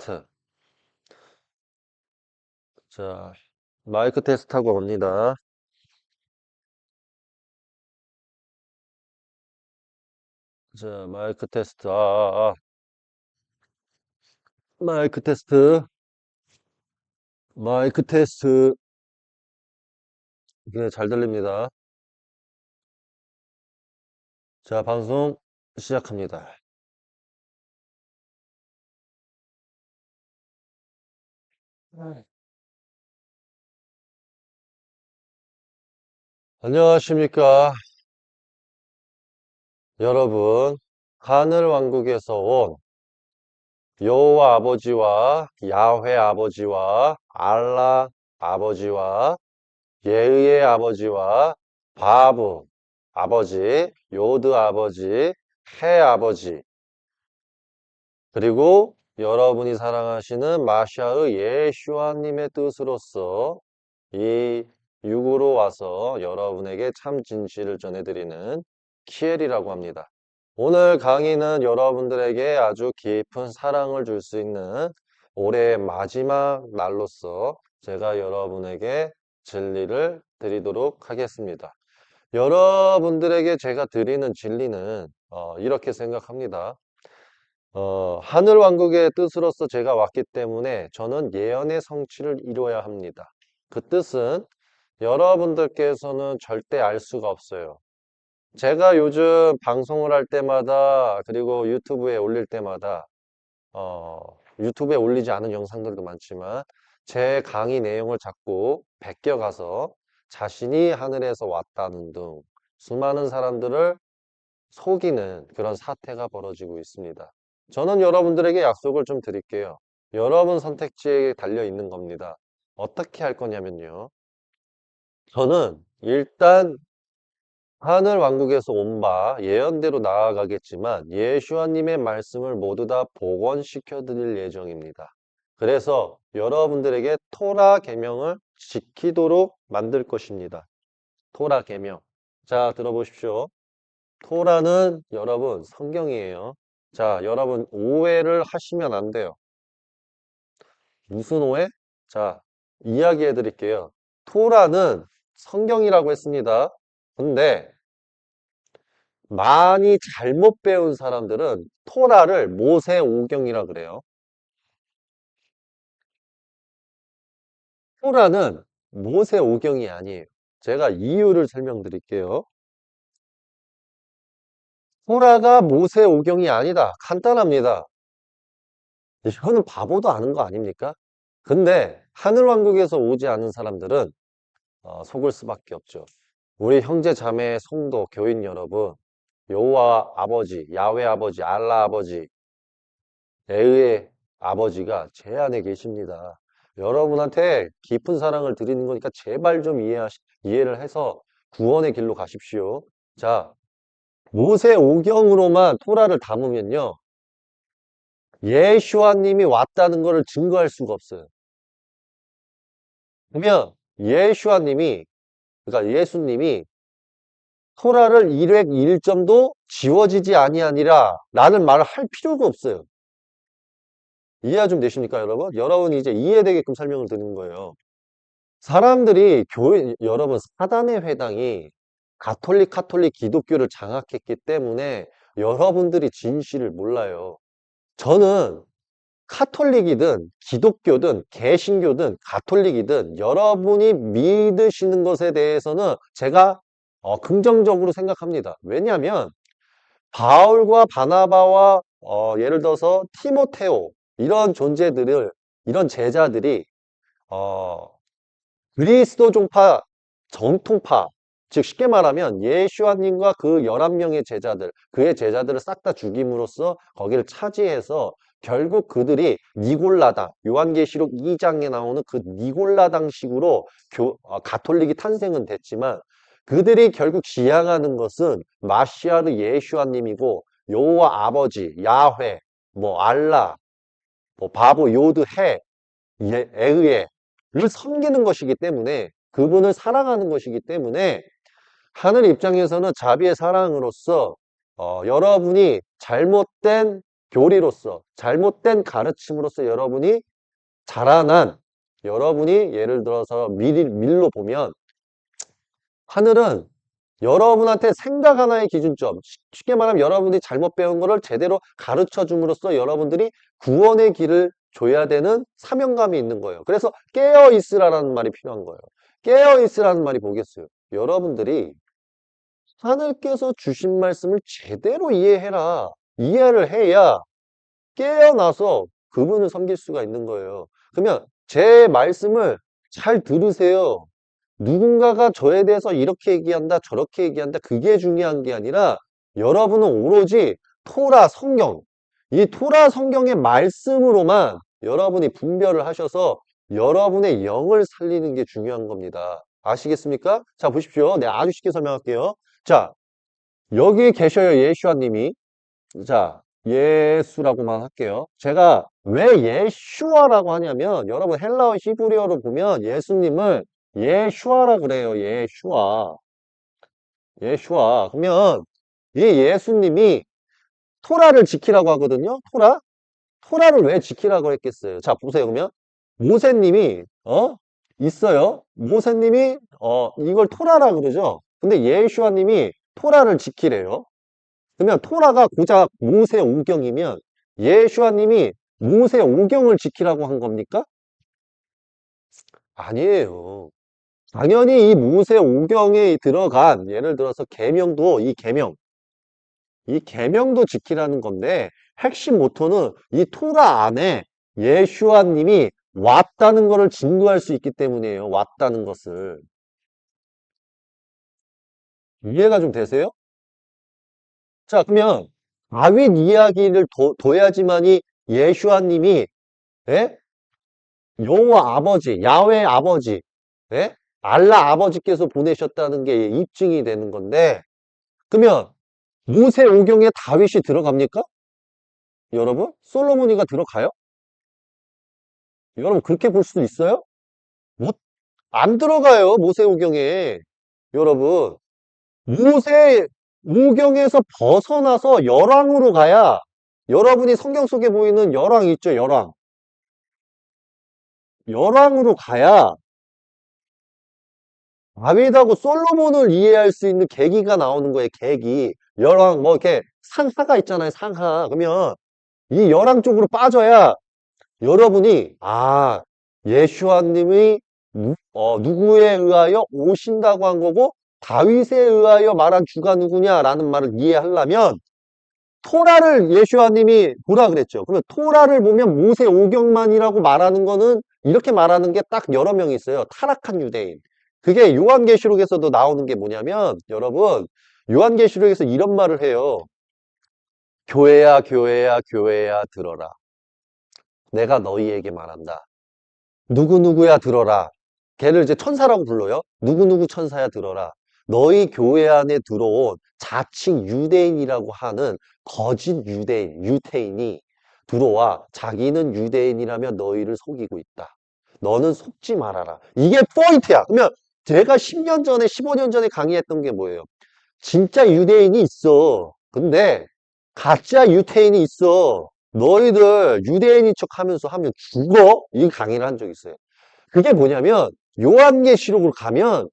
테스트. 자, 마이크 테스트하고 옵니다. 자, 마이크 테스트. 마이크 테스트. 마이크 테스트. 네, 잘 들립니다. 자, 방송 시작합니다. 안녕하십니까, 여러분. 하늘 왕국에서 온 여호와 아버지와 야훼 아버지와 알라 아버지와 예의의 아버지와 바브 아버지, 요드 아버지, 해 아버지, 그리고 여러분이 사랑하시는 마샤의 예슈아님의 뜻으로서 이 육으로 와서 여러분에게 참 진실을 전해드리는 키엘이라고 합니다. 오늘 강의는 여러분들에게 아주 깊은 사랑을 줄 수 있는 올해의 마지막 날로서 제가 여러분에게 진리를 드리도록 하겠습니다. 여러분들에게 제가 드리는 진리는 이렇게 생각합니다. 하늘 왕국의 뜻으로서 제가 왔기 때문에 저는 예언의 성취를 이루어야 합니다. 그 뜻은 여러분들께서는 절대 알 수가 없어요. 제가 요즘 방송을 할 때마다 그리고 유튜브에 올릴 때마다 어, 유튜브에 올리지 않은 영상들도 많지만 제 강의 내용을 자꾸 베껴가서 자신이 하늘에서 왔다는 등 수많은 사람들을 속이는 그런 사태가 벌어지고 있습니다. 저는 여러분들에게 약속을 좀 드릴게요. 여러분 선택지에 달려 있는 겁니다. 어떻게 할 거냐면요. 저는 일단 하늘 왕국에서 온 바 예언대로 나아가겠지만 예수와님의 말씀을 모두 다 복원시켜 드릴 예정입니다. 그래서 여러분들에게 토라 계명을 지키도록 만들 것입니다. 토라 계명. 자, 들어보십시오. 토라는 여러분 성경이에요. 자, 여러분 오해를 하시면 안 돼요. 무슨 오해? 자, 이야기해 드릴게요. 토라는 성경이라고 했습니다. 근데 많이 잘못 배운 사람들은 토라를 모세오경이라 그래요. 토라는 모세오경이 아니에요. 제가 이유를 설명드릴게요. 토라가 모세오경이 아니다. 간단합니다. 이거는 바보도 아는 거 아닙니까? 근데 하늘왕국에서 오지 않은 사람들은 속을 수밖에 없죠. 우리 형제 자매 성도 교인 여러분, 여호와 아버지, 야훼 아버지, 알라 아버지, 애의 아버지가 제 안에 계십니다. 여러분한테 깊은 사랑을 드리는 거니까 제발 좀 이해를 해서 구원의 길로 가십시오. 자, 모세 오경으로만 토라를 담으면요. 예슈아님이 왔다는 것을 증거할 수가 없어요. 그러면 예슈아님이, 그러니까 예수님이 토라를 일획 일점도 지워지지 아니하니라 라는 말을 할 필요가 없어요. 이해가 좀 되십니까, 여러분? 여러분이 이제 이해되게끔 설명을 드리는 거예요. 사람들이 여러분, 사단의 회당이 가톨릭 기독교를 장악했기 때문에 여러분들이 진실을 몰라요. 저는 카톨릭이든 기독교든 개신교든 가톨릭이든 여러분이 믿으시는 것에 대해서는 제가 긍정적으로 생각합니다. 왜냐하면 바울과 바나바와 예를 들어서 티모테오 이런 존재들을 이런 제자들이 어, 그리스도 종파 정통파 즉 쉽게 말하면 예수와님과 그 11명의 제자들 그의 제자들을 싹 다 죽임으로써 거기를 차지해서 결국 그들이 니골라당 요한계시록 2장에 나오는 그 니골라당식으로 가톨릭이 탄생은 됐지만 그들이 결국 지향하는 것은 마시아르 예수아님이고 여호와 아버지 야훼 뭐 알라 뭐 바보 요드 해 에의를 섬기는 것이기 때문에 그분을 사랑하는 것이기 때문에 하늘 입장에서는 자비의 사랑으로서 여러분이 잘못된 교리로서, 잘못된 가르침으로서 여러분이 자라난, 여러분이 예를 들어서 밀로 보면 하늘은 여러분한테 생각 하나의 기준점, 쉽게 말하면 여러분이 잘못 배운 거를 제대로 가르쳐 줌으로써 여러분들이 구원의 길을 줘야 되는 사명감이 있는 거예요. 그래서 깨어 있으라는 말이 필요한 거예요. 깨어 있으라는 말이 뭐겠어요? 여러분들이 하늘께서 주신 말씀을 제대로 이해해라. 이해를 해야 깨어나서 그분을 섬길 수가 있는 거예요. 그러면 제 말씀을 잘 들으세요. 누군가가 저에 대해서 이렇게 얘기한다, 저렇게 얘기한다, 그게 중요한 게 아니라 여러분은 오로지 토라 성경, 이 토라 성경의 말씀으로만 여러분이 분별을 하셔서 여러분의 영을 살리는 게 중요한 겁니다. 아시겠습니까? 자, 보십시오. 내가 아주 쉽게 설명할게요. 자, 여기 계셔요, 예슈아 님이. 자, 예수라고만 할게요. 제가 왜 예슈아라고 하냐면 여러분 헬라어 히브리어로 보면 예수님을 예슈아라 그래요. 예슈아. 예슈아. 그러면 이 예수님이 토라를 지키라고 하거든요. 토라? 토라를 왜 지키라고 했겠어요? 자, 보세요. 그러면 모세님이 있어요. 모세님이 이걸 토라라 그러죠. 근데 예슈아님이 토라를 지키래요. 그러면 토라가 고작 모세 오경이면 예슈아님이 모세 오경을 지키라고 한 겁니까? 아니에요. 당연히 이 모세 오경에 들어간 예를 들어서 계명도 이 계명도 지키라는 건데 핵심 모토는 이 토라 안에 예슈아님이 왔다는 것을 증거할 수 있기 때문이에요. 왔다는 것을. 이해가 좀 되세요? 자, 그러면 다윗 이야기를 둬야지만이 예슈아님이 예? 여호와 아버지, 야훼 아버지, 예? 알라 아버지께서 보내셨다는 게 입증이 되는 건데 그러면 모세 오경에 다윗이 들어갑니까? 여러분? 솔로몬이가 들어가요? 여러분 그렇게 볼 수도 있어요? 못, 안 들어가요. 모세 오경에. 여러분 모세 오경에서 벗어나서 열왕으로 가야 여러분이 성경 속에 보이는 열왕 있죠, 열왕. 열왕으로 가야 다윗하고 솔로몬을 이해할 수 있는 계기가 나오는 거예요, 계기. 열왕, 뭐, 이렇게 상하가 있잖아요, 상하. 그러면 이 열왕 쪽으로 빠져야 여러분이, 예수아님이 누구에 의하여 오신다고 한 거고, 다윗에 의하여 말한 주가 누구냐라는 말을 이해하려면, 토라를 예수아님이 보라 그랬죠. 그러면 토라를 보면 모세 오경만이라고 말하는 거는 이렇게 말하는 게 딱 여러 명이 있어요. 타락한 유대인. 그게 요한계시록에서도 나오는 게 뭐냐면 여러분 요한계시록에서 이런 말을 해요. 교회야 교회야 교회야 들어라. 내가 너희에게 말한다. 누구누구야 들어라. 걔를 이제 천사라고 불러요. 누구누구 천사야 들어라. 너희 교회 안에 들어온 자칭 유대인이라고 하는 거짓 유대인, 유태인이 들어와 자기는 유대인이라며 너희를 속이고 있다. 너는 속지 말아라. 이게 포인트야. 그러면 제가 10년 전에, 15년 전에 강의했던 게 뭐예요? 진짜 유대인이 있어. 근데 가짜 유태인이 있어. 너희들 유대인인 척 하면서 하면 죽어? 이 강의를 한 적이 있어요. 그게 뭐냐면 요한계시록으로 가면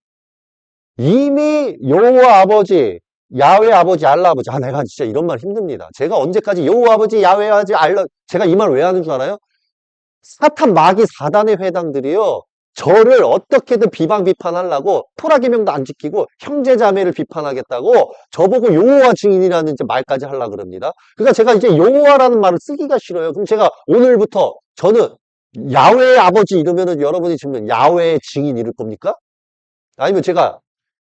이미 여호와 아버지, 야훼 아버지, 알라 아버지. 내가 진짜 이런 말 힘듭니다. 제가 언제까지 여호와 아버지, 야훼 아버지, 알라 제가 이 말 왜 하는 줄 알아요? 사탄 마귀 사단의 회당들이요. 저를 어떻게든 비판하려고 토라 계명도 안 지키고 형제 자매를 비판하겠다고 저보고 여호와 증인이라는 이제 말까지 하려고 그럽니다. 그러니까 제가 이제 여호와라는 말을 쓰기가 싫어요. 그럼 제가 오늘부터 저는 야훼 아버지 이러면은 여러분이 지금 야훼의 증인 이럴 겁니까? 아니면 제가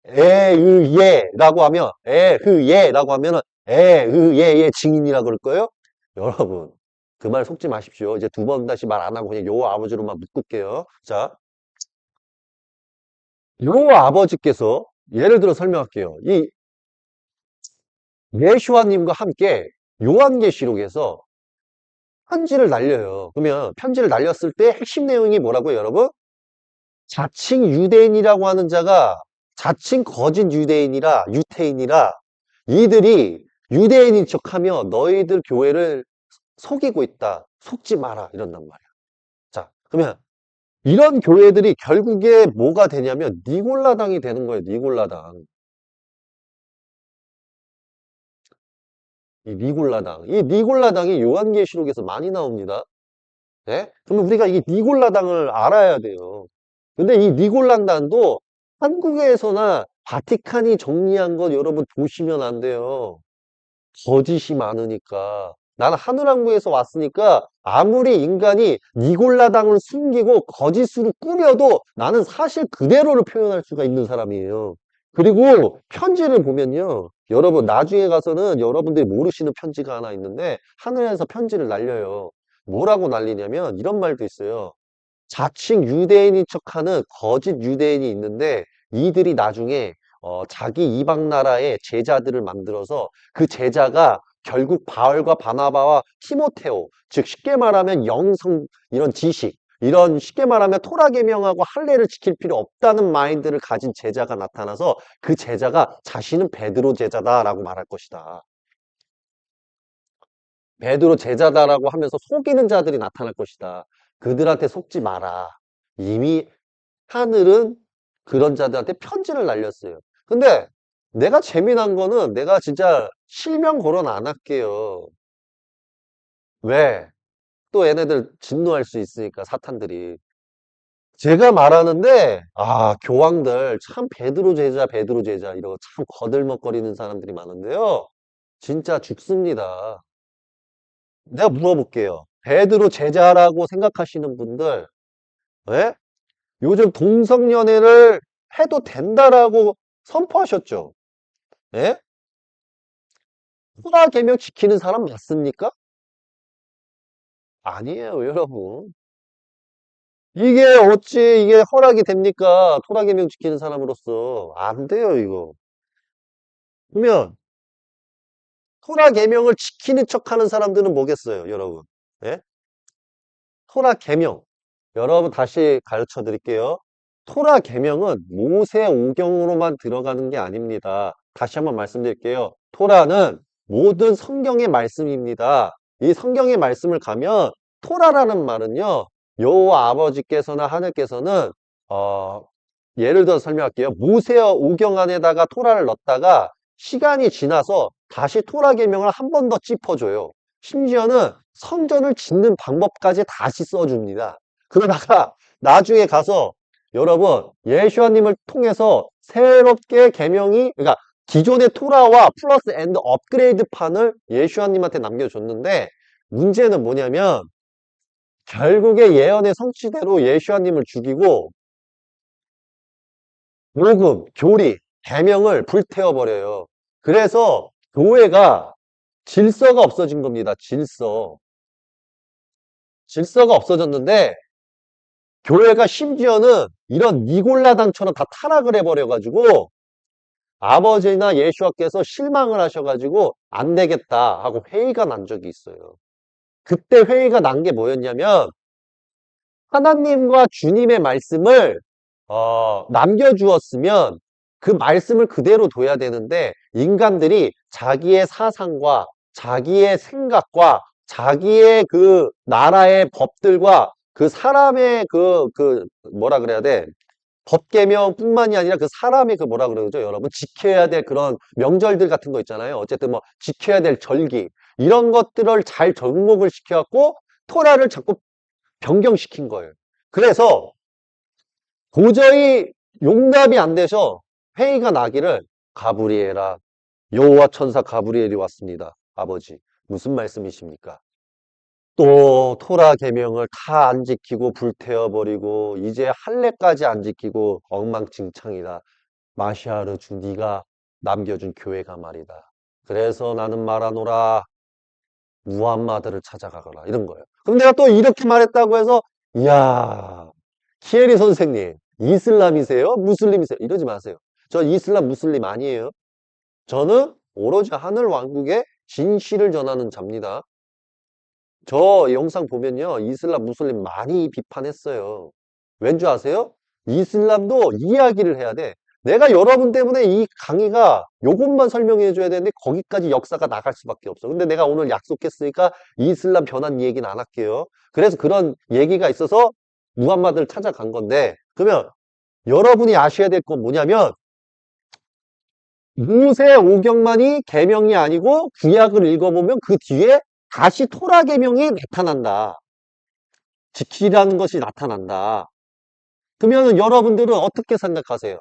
에의예라고 하면 에의예라고 하면은 에의예의 증인이라 그럴 거예요? 여러분 그 말 속지 마십시오. 이제 두 번 다시 말 안 하고 그냥 여호와 아버지로만 묶을게요. 자, 여호와 아버지께서 예를 들어 설명할게요. 이 예수아님과 함께 요한계시록에서 편지를 날려요. 그러면 편지를 날렸을 때 핵심 내용이 뭐라고요, 여러분? 자칭 유대인이라고 하는 자가 자칭 거짓 유대인이라 유태인이라 이들이 유대인인 척하며 너희들 교회를 속이고 있다. 속지 마라. 이런단 말이야. 자, 그러면 이런 교회들이 결국에 뭐가 되냐면 니골라당이 되는 거예요. 니골라당. 이 니골라당. 이 니골라당이 요한계시록에서 많이 나옵니다. 예? 그러면 우리가 이 니골라당을 알아야 돼요. 근데 이 니골라당도 한국에서나 바티칸이 정리한 것 여러분 보시면 안 돼요. 거짓이 많으니까. 나는 하늘왕국에서 왔으니까 아무리 인간이 니골라당을 숨기고 거짓으로 꾸며도 나는 사실 그대로를 표현할 수가 있는 사람이에요. 그리고 편지를 보면요. 여러분 나중에 가서는 여러분들이 모르시는 편지가 하나 있는데 하늘에서 편지를 날려요. 뭐라고 날리냐면 이런 말도 있어요. 자칭 유대인인 척하는 거짓 유대인이 있는데 이들이 나중에 자기 이방 나라의 제자들을 만들어서 그 제자가 결국 바울과 바나바와 티모테오, 즉 쉽게 말하면 영성 이런 지식, 이런 쉽게 말하면 토라 계명하고 할례를 지킬 필요 없다는 마인드를 가진 제자가 나타나서 그 제자가 자신은 베드로 제자다라고 말할 것이다. 베드로 제자다라고 하면서 속이는 자들이 나타날 것이다. 그들한테 속지 마라. 이미 하늘은 그런 자들한테 편지를 날렸어요. 근데 내가 재미난 거는 내가 진짜 실명 거론 안 할게요. 왜? 또 얘네들 진노할 수 있으니까 사탄들이. 제가 말하는데 교황들 참 베드로 제자 이러고 참 거들먹거리는 사람들이 많은데요. 진짜 죽습니다. 내가 물어볼게요. 베드로 제자라고 생각하시는 분들, 예? 요즘 동성연애를 해도 된다라고 선포하셨죠? 예? 토라 계명 지키는 사람 맞습니까? 아니에요, 여러분. 이게 어찌 이게 허락이 됩니까? 토라 계명 지키는 사람으로서 안 돼요, 이거. 그러면 토라 계명을 지키는 척하는 사람들은 뭐겠어요, 여러분? 예? 토라 계명. 여러분 다시 가르쳐 드릴게요. 토라 계명은 모세 오경으로만 들어가는 게 아닙니다. 다시 한번 말씀드릴게요. 토라는 모든 성경의 말씀입니다. 이 성경의 말씀을 가면 토라라는 말은요. 여호와 아버지께서나 하늘께서는 예를 들어 설명할게요. 모세 오경 안에다가 토라를 넣었다가 시간이 지나서 다시 토라 계명을 한 번 더 짚어줘요. 심지어는 성전을 짓는 방법까지 다시 써줍니다. 그러다가 나중에 가서 여러분 예수님을 통해서 새롭게 계명이 그러니까 기존의 토라와 플러스 앤드 업그레이드 판을 예수님한테 남겨줬는데 문제는 뭐냐면 결국에 예언의 성취대로 예수님을 죽이고 복음, 교리, 계명을 불태워버려요. 그래서 교회가 질서가 없어진 겁니다. 질서가 없어졌는데 교회가 심지어는 이런 니골라당처럼 다 타락을 해버려가지고 아버지나 예수와께서 실망을 하셔가지고 안 되겠다 하고 회의가 난 적이 있어요. 그때 회의가 난 게 뭐였냐면 하나님과 주님의 말씀을 남겨주었으면 그 말씀을 그대로 둬야 되는데 인간들이 자기의 사상과 자기의 생각과 자기의 그 나라의 법들과 그 사람의 뭐라 그래야 돼? 법계명뿐만이 아니라 그 사람이 그 뭐라 그러죠? 여러분 지켜야 될 그런 명절들 같은 거 있잖아요. 어쨌든 뭐 지켜야 될 절기 이런 것들을 잘 접목을 시켜갖고 토라를 자꾸 변경시킨 거예요. 그래서 도저히 용납이 안 돼서 회의가 나기를 가브리엘아 여호와 천사 가브리엘이 왔습니다. 아버지 무슨 말씀이십니까? 또 토라 계명을 다 안 지키고 불태워버리고 이제 할례까지 안 지키고 엉망진창이다. 마시아르 주 네가 남겨준 교회가 말이다. 그래서 나는 말하노라 무함마드를 찾아가거라 이런 거예요. 그럼 내가 또 이렇게 말했다고 해서 이야 키에리 선생님 이슬람이세요? 무슬림이세요? 이러지 마세요. 저 이슬람 무슬림 아니에요. 저는 오로지 하늘 왕국의 진실을 전하는 자입니다. 저 영상 보면요 이슬람 무슬림 많이 비판했어요. 왠 줄 아세요? 이슬람도 이야기를 해야 돼. 내가 여러분 때문에 이 강의가 요것만 설명해 줘야 되는데 거기까지 역사가 나갈 수밖에 없어. 근데 내가 오늘 약속했으니까 이슬람 변환 얘기는 안 할게요. 그래서 그런 얘기가 있어서 무함마드를 찾아간 건데, 그러면 여러분이 아셔야 될 건 뭐냐면 모세 오경만이 계명이 아니고 구약을 읽어보면 그 뒤에 다시 토라 계명이 나타난다. 지키라는 것이 나타난다. 그러면 여러분들은 어떻게 생각하세요?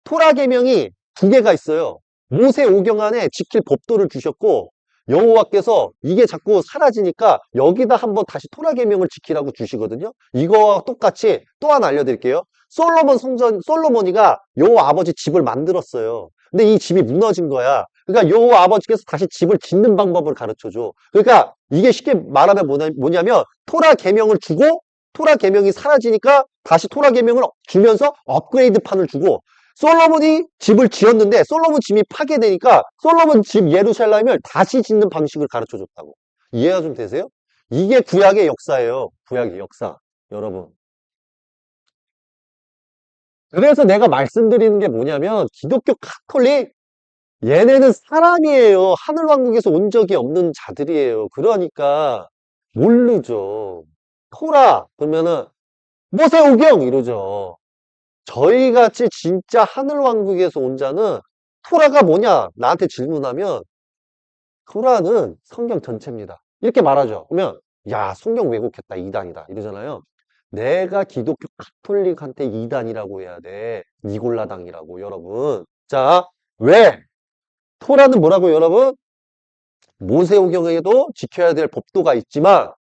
토라 계명이 두 개가 있어요. 모세 오경 안에 지킬 법도를 주셨고 여호와께서 이게 자꾸 사라지니까 여기다 한번 다시 토라 계명을 지키라고 주시거든요. 이거와 똑같이 또 하나 알려드릴게요. 솔로몬이가 여호와 아버지 집을 만들었어요. 근데 이 집이 무너진 거야. 그러니까 여호와 아버지께서 다시 집을 짓는 방법을 가르쳐줘. 그러니까 이게 쉽게 말하면 뭐냐면 토라 계명을 주고 토라 계명이 사라지니까 다시 토라 계명을 주면서 업그레이드판을 주고, 솔로몬이 집을 지었는데 솔로몬 집이 파괴되니까 솔로몬 집 예루살렘을 다시 짓는 방식을 가르쳐 줬다고. 이해가 좀 되세요? 이게 구약의 역사예요. 구약의 역사. 여러분. 그래서 내가 말씀드리는 게 뭐냐면 기독교 카톨릭 얘네는 사람이에요. 하늘왕국에서 온 적이 없는 자들이에요. 그러니까 모르죠. 토라 그러면은 모세오경 이러죠. 저희같이 진짜 하늘왕국에서 온 자는 토라가 뭐냐 나한테 질문하면 토라는 성경 전체입니다. 이렇게 말하죠. 그러면 야 성경 왜곡했다 이단이다 이러잖아요. 내가 기독교 카톨릭한테 이단이라고 해야 돼. 니골라당이라고 여러분. 자, 왜? 토라는 뭐라고 여러분? 모세오경에도 지켜야 될 법도가 있지만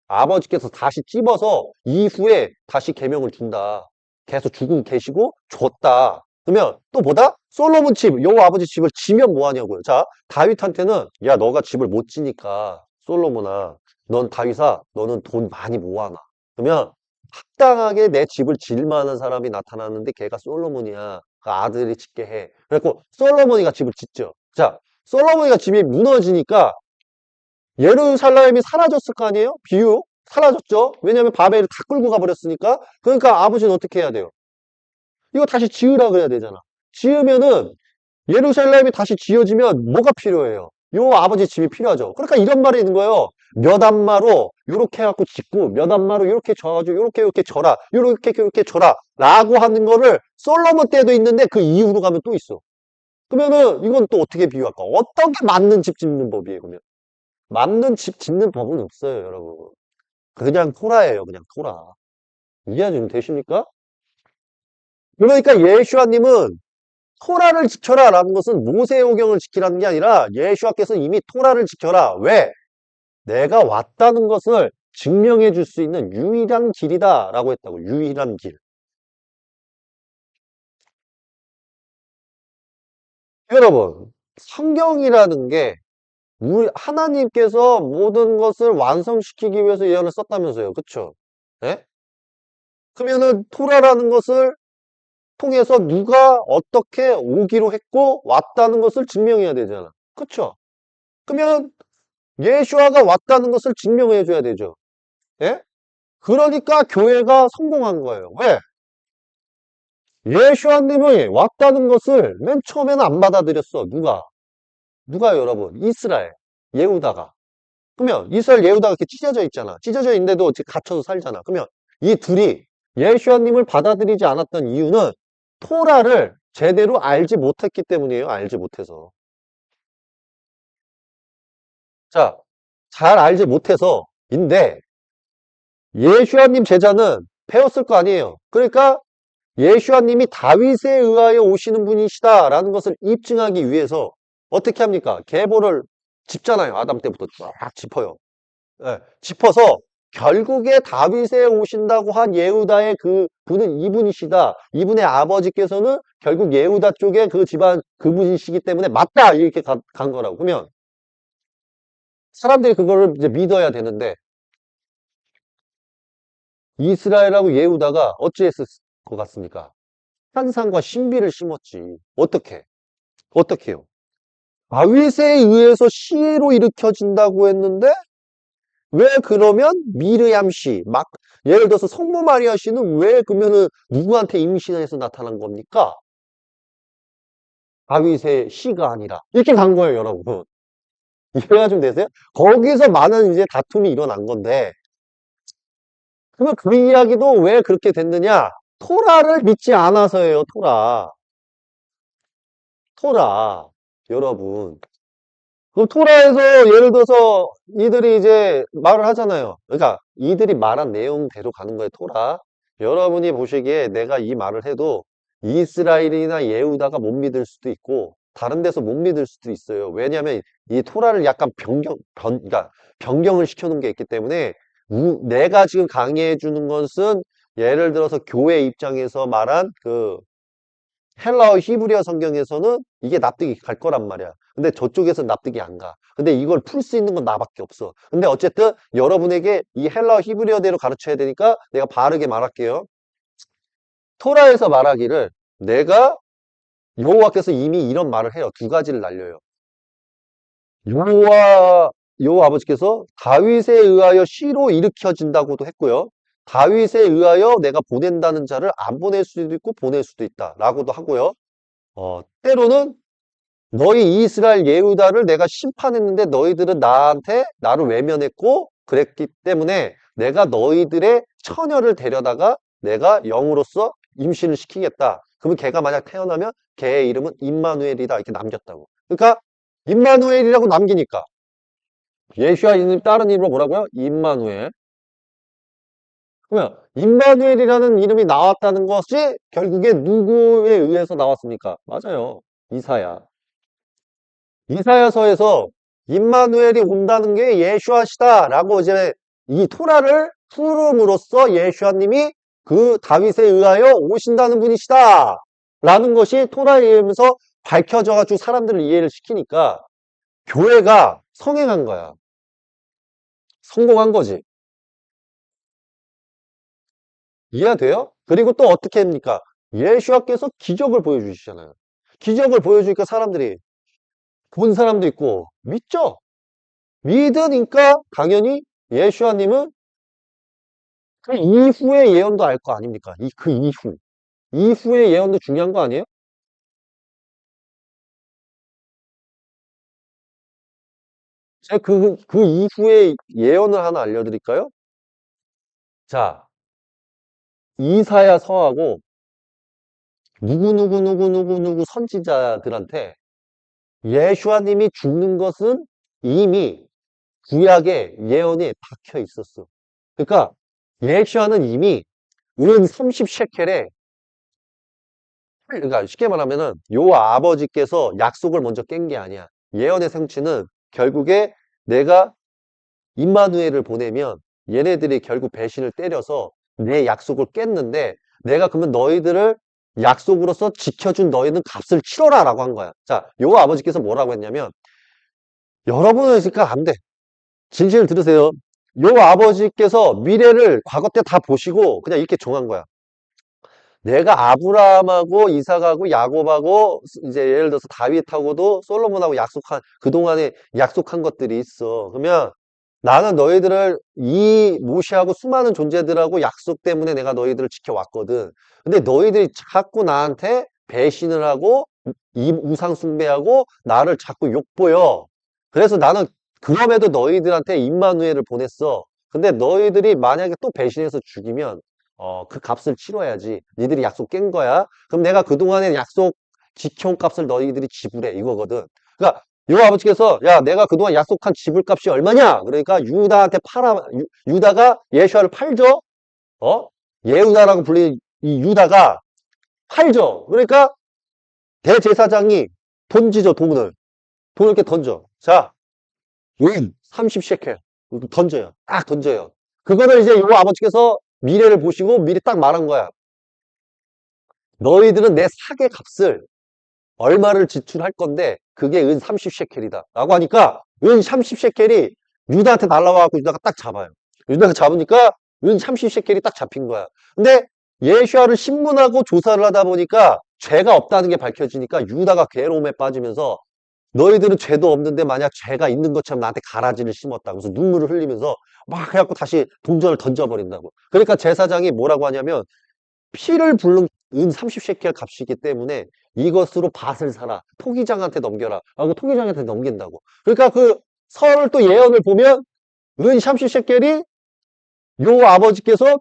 아버지께서 다시 찝어서 이후에 다시 계명을 준다. 계속 주고 계시고 줬다. 그러면 또 뭐다? 솔로몬 집, 여호와 아버지 집을 지면 뭐 하냐고요. 자, 다윗한테는 야 너가 집을 못 지니까 솔로몬아, 넌 다윗아, 너는 돈 많이 모아놔. 그러면 합당하게 내 집을 질 만한 사람이 나타나는데 걔가 솔로몬이야. 그 아들이 짓게 해. 그래갖고 솔로몬이가 집을 짓죠. 자, 솔로몬이가 집이 무너지니까 예루살렘이 사라졌을 거 아니에요? 비유 사라졌죠. 왜냐하면 바벨을 다 끌고 가버렸으니까. 그러니까 아버지는 어떻게 해야 돼요? 이거 다시 지으라 그래야 되잖아. 지으면은 예루살렘이 다시 지어지면 뭐가 필요해요? 요 아버지 집이 필요하죠. 그러니까 이런 말이 있는 거예요. 몇 안마로 요렇게 해갖고 짓고 몇 안마로 요렇게 져가지고 요렇게 져라 요렇게 져라 라고 하는 거를 솔로몬 때도 있는데 그 이후로 가면 또 있어. 그러면은 이건 또 어떻게 비유할까? 어떻게 맞는 집 짓는 법이에요 그러면? 맞는 집 짓는 법은 없어요, 여러분. 그냥 토라예요, 그냥 토라. 이해 좀 되십니까? 그러니까 예슈아님은 토라를 지켜라 라는 것은 모세오경을 지키라는 게 아니라 예슈아께서 이미 토라를 지켜라. 왜? 내가 왔다는 것을 증명해 줄 수 있는 유일한 길이다 라고 했다고. 유일한 길. 여러분, 성경이라는 게 우리 하나님께서 모든 것을 완성시키기 위해서 예언을 썼다면서요. 그쵸? 예? 그러면은 토라라는 것을 통해서 누가 어떻게 오기로 했고 왔다는 것을 증명해야 되잖아. 그쵸? 그러면 예수아가 왔다는 것을 증명해 줘야 되죠. 예? 그러니까 교회가 성공한 거예요. 왜? 예수아님이 왔다는 것을 맨 처음에는 안 받아들였어. 누가? 누가요, 여러분? 이스라엘, 예후다가. 그러면 이스라엘 예후다가 이렇게 찢어져 있잖아. 찢어져 있는데도 지금 갇혀서 살잖아. 그러면 이 둘이 예수아님을 받아들이지 않았던 이유는 토라를 제대로 알지 못했기 때문이에요. 알지 못해서. 자, 잘 알지 못해서인데 예수아님 제자는 배웠을 거 아니에요. 그러니까 예수아님이 다윗에 의하여 오시는 분이시다라는 것을 입증하기 위해서 어떻게 합니까? 계보를 짚잖아요. 아담 때부터 쫙 짚어요. 예, 짚어서 결국에 다윗에 오신다고 한 예후다의 그 분은 이분이시다. 이분의 아버지께서는 결국 예후다 쪽에 그 집안 그분이시기 때문에 맞다 이렇게 간 거라고. 그러면 사람들이 그거를 이제 믿어야 되는데 이스라엘하고 예후다가 어찌했을 것 같습니까? 환상과 신비를 심었지. 어떻게? 어떻게요? 다윗에 의해서 시해로 일으켜진다고 했는데 왜 그러면 미르얌 씨, 막 예를 들어서 성모 마리아 씨는 왜 그러면은 누구한테 임신해서 나타난 겁니까? 다윗의 씨가 아니라 이렇게 간 거예요, 여러분. 이해가 좀 되세요? 거기서 많은 이제 다툼이 일어난 건데 그러면 그 이야기도 왜 그렇게 됐느냐? 토라를 믿지 않아서예요, 토라. 토라. 여러분. 그 토라에서 예를 들어서 이들이 이제 말을 하잖아요. 그러니까 이들이 말한 내용대로 가는 거예요, 토라. 여러분이 보시기에 내가 이 말을 해도 이스라엘이나 예후다가 못 믿을 수도 있고 다른 데서 못 믿을 수도 있어요. 왜냐하면 이 토라를 약간 그러니까 변경을 시켜놓은 게 있기 때문에 내가 지금 강의해 주는 것은 예를 들어서 교회 입장에서 말한 그 헬라어 히브리어 성경에서는 이게 납득이 갈 거란 말이야. 근데 저쪽에서 납득이 안 가. 근데 이걸 풀 수 있는 건 나밖에 없어. 근데 어쨌든 여러분에게 이 헬라어 히브리어대로 가르쳐야 되니까 내가 바르게 말할게요. 토라에서 말하기를 내가 여호와께서 이미 이런 말을 해요. 두 가지를 날려요. 여호와 아버지께서 다윗에 의하여 씨로 일으켜진다고도 했고요. 다윗에 의하여 내가 보낸다는 자를 안 보낼 수도 있고 보낼 수도 있다라고도 하고요. 때로는 너희 이스라엘 예후다를 내가 심판했는데 너희들은 나를 외면했고 그랬기 때문에 내가 너희들의 처녀를 데려다가 내가 영으로서 임신을 시키겠다. 그러면 걔가 만약 태어나면 걔의 이름은 임마누엘이다 이렇게 남겼다고. 그러니까 임마누엘이라고 남기니까 예수와 이름 다른 이름으로 뭐라고요? 임마누엘. 그러면 임마누엘이라는 이름이 나왔다는 것이 결국에 누구에 의해서 나왔습니까? 맞아요. 이사야. 이사야서에서 임마누엘이 온다는 게 예수아시다라고 이제 이 토라를 풀음으로써 예수아님이 그 다윗에 의하여 오신다는 분이시다 라는 것이 토라에 의하면서 밝혀져 가지고 사람들을 이해를 시키니까 교회가 성행한 거야. 성공한 거지. 이해가 돼요? 그리고 또 어떻게 합니까? 예수아께서 기적을 보여주시잖아요. 기적을 보여주니까 사람들이 본 사람도 있고 믿죠? 믿으니까 당연히 예수아님은 그 이후의 예언도 알 거 아닙니까? 그 이후. 이후의 예언도 중요한 거 아니에요? 제가 그 이후의 예언을 하나 알려드릴까요? 자, 이사야 서하고 누구 선지자들한테 예수아님이 죽는 것은 이미 구약에 예언이 박혀 있었어. 그러니까 예수아는 이미 은 30셰켈에 그러니까 쉽게 말하면은 요 아버지께서 약속을 먼저 깬 게 아니야. 예언의 성취는 결국에 내가 임마누엘을 보내면 얘네들이 결국 배신을 때려서 내 약속을 깼는데 내가 그러면 너희들을 약속으로서 지켜준 너희는 값을 치러라 라고 한 거야. 자, 요 아버지께서 뭐라고 했냐면 여러분은 그러니까 안 돼. 진실을 들으세요. 요 아버지께서 미래를 과거 때 다 보시고 그냥 이렇게 정한 거야. 내가 아브라함하고 이삭하고 야곱하고 이제 예를 들어서 다윗하고도 솔로몬하고 약속한 그동안에 약속한 것들이 있어. 그러면 나는 너희들을 이 모시하고 수많은 존재들하고 약속 때문에 내가 너희들을 지켜왔거든. 근데 너희들이 자꾸 나한테 배신을 하고 이 우상 숭배하고 나를 자꾸 욕보여. 그래서 나는 그럼에도 너희들한테 임마누엘을 보냈어. 근데 너희들이 만약에 또 배신해서 죽이면 그 값을 치러야지. 니들이 약속 깬 거야. 그럼 내가 그동안에 약속 지켜온 값을 너희들이 지불해. 이거거든. 그러니까 요 아버지께서 야 내가 그동안 약속한 지불값이 얼마냐? 그러니까 유다한테 유다가 예수아를 팔죠. 어? 예후다라고 불리는 이 유다가 팔죠. 그러니까 대제사장이 던지죠. 돈을 이렇게 던져. 자, 은 30셰켈 던져요. 딱 던져요. 그거를 이제 요 아버지께서 미래를 보시고 미리 딱 말한 거야. 너희들은 내 사계 값을 얼마를 지출할 건데 그게 은 30셰켈이다 라고 하니까 은 30셰켈이 유다한테 날라와갖고 유다가 딱 잡아요. 유다가 잡으니까 은 30셰켈이 딱 잡힌 거야. 근데 예수아를 신문하고 조사를 하다 보니까 죄가 없다는 게 밝혀지니까 유다가 괴로움에 빠지면서 너희들은 죄도 없는데 만약 죄가 있는 것처럼 나한테 가라지를 심었다. 그래서 눈물을 흘리면서 막 해갖고 다시 동전을 던져버린다고. 그러니까 제사장이 뭐라고 하냐면 피를 붓는 은 30셰켈 값이기 때문에 이것으로 밭을 사라. 토기장한테 넘겨라. 하고 토기장한테 넘긴다고. 그러니까 그 설 또 예언을 보면 은 샴시 셰켈이 요 아버지께서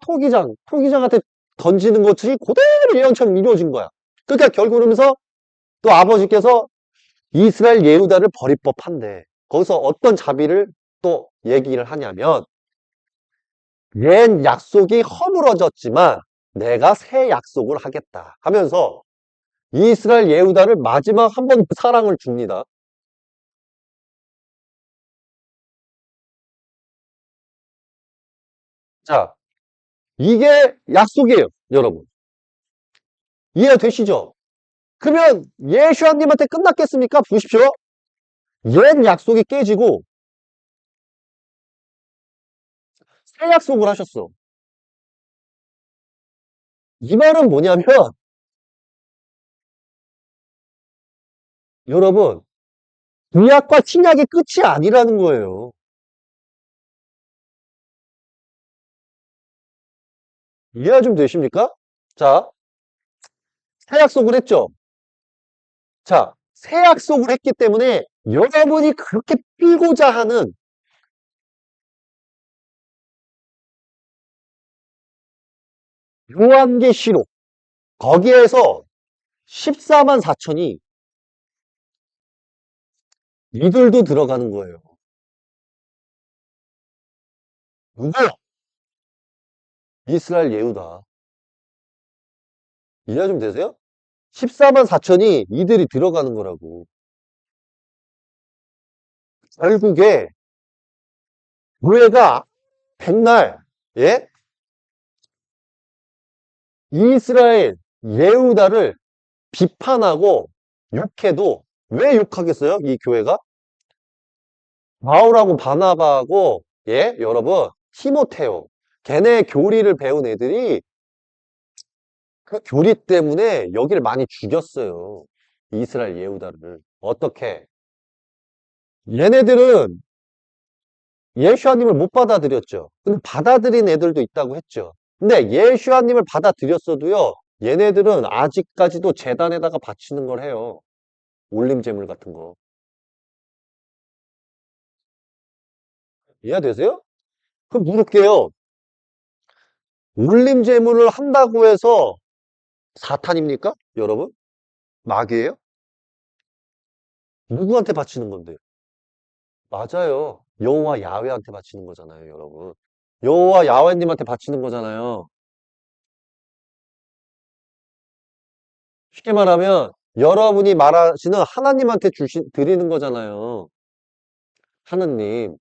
토기장한테 던지는 것이 그대로 예언처럼 이루어진 거야. 그러니까 결국 그러면서 또 아버지께서 이스라엘 예후다를 버릴 법한데 거기서 어떤 자비를 또 얘기를 하냐면 옛 약속이 허물어졌지만 내가 새 약속을 하겠다 하면서 이스라엘 예후다를 마지막 한 번 사랑을 줍니다. 자, 이게 약속이에요, 여러분. 이해되시죠? 그러면 예수아님한테 끝났겠습니까? 보십시오. 옛 약속이 깨지고 새 약속을 하셨어. 이 말은 뭐냐면 여러분 구약과 신약이 끝이 아니라는 거예요. 이해가 좀 되십니까? 자, 새 약속을 했죠. 자, 새 약속을 했기 때문에 여러분이 그렇게 빌고자 하는 요한계시록 거기에서 14만 4천이 이들도 들어가는 거예요. 누구요? 이스라엘 예후다. 이해 좀 되세요? 14만 4천이 이들이 들어가는 거라고. 결국에 교회가 백날 예? 이스라엘 예후다를 비판하고 욕해도 왜 욕하겠어요? 이 교회가? 바울하고 바나바하고 예? 여러분 티모테오 걔네 교리를 배운 애들이 그 교리 때문에 여기를 많이 죽였어요. 이스라엘 예후다를. 어떻게? 얘네들은 예수아님을 못 받아들였죠. 근데 받아들인 애들도 있다고 했죠. 근데 예수아님을 받아들였어도요. 얘네들은 아직까지도 제단에다가 바치는 걸 해요. 올림제물 같은 거. 이해되세요? 그럼 물을게요. 올림제물을 한다고 해서 사탄입니까? 여러분? 마귀예요? 누구한테 바치는 건데요? 맞아요. 여호와 야훼한테 바치는 거잖아요, 여러분. 여호와 야훼님한테 바치는 거잖아요. 쉽게 말하면 여러분이 말하시는 하나님한테 드리는 거잖아요. 하나님.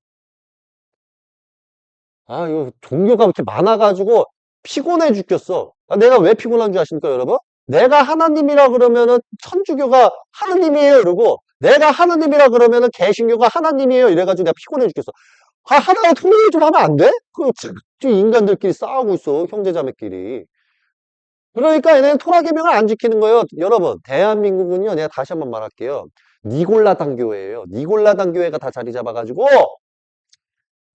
아, 이거 종교가 이렇게 많아가지고 피곤해 죽겠어. 아, 내가 왜 피곤한 줄 아십니까, 여러분? 내가 하나님이라 그러면은 천주교가 하나님이에요, 이러고 내가 하나님이라 그러면은 개신교가 하나님이에요, 이래가지고 내가 피곤해 죽겠어. 아, 하나가 통일 좀 하면 안 돼? 그, 인간들끼리 싸우고 있어, 형제자매끼리. 그러니까 얘네는 토라계명을 안 지키는 거예요. 여러분, 대한민국은요, 내가 다시 한번 말할게요. 니골라당 교회예요. 니골라당 교회가 다 자리 잡아가지고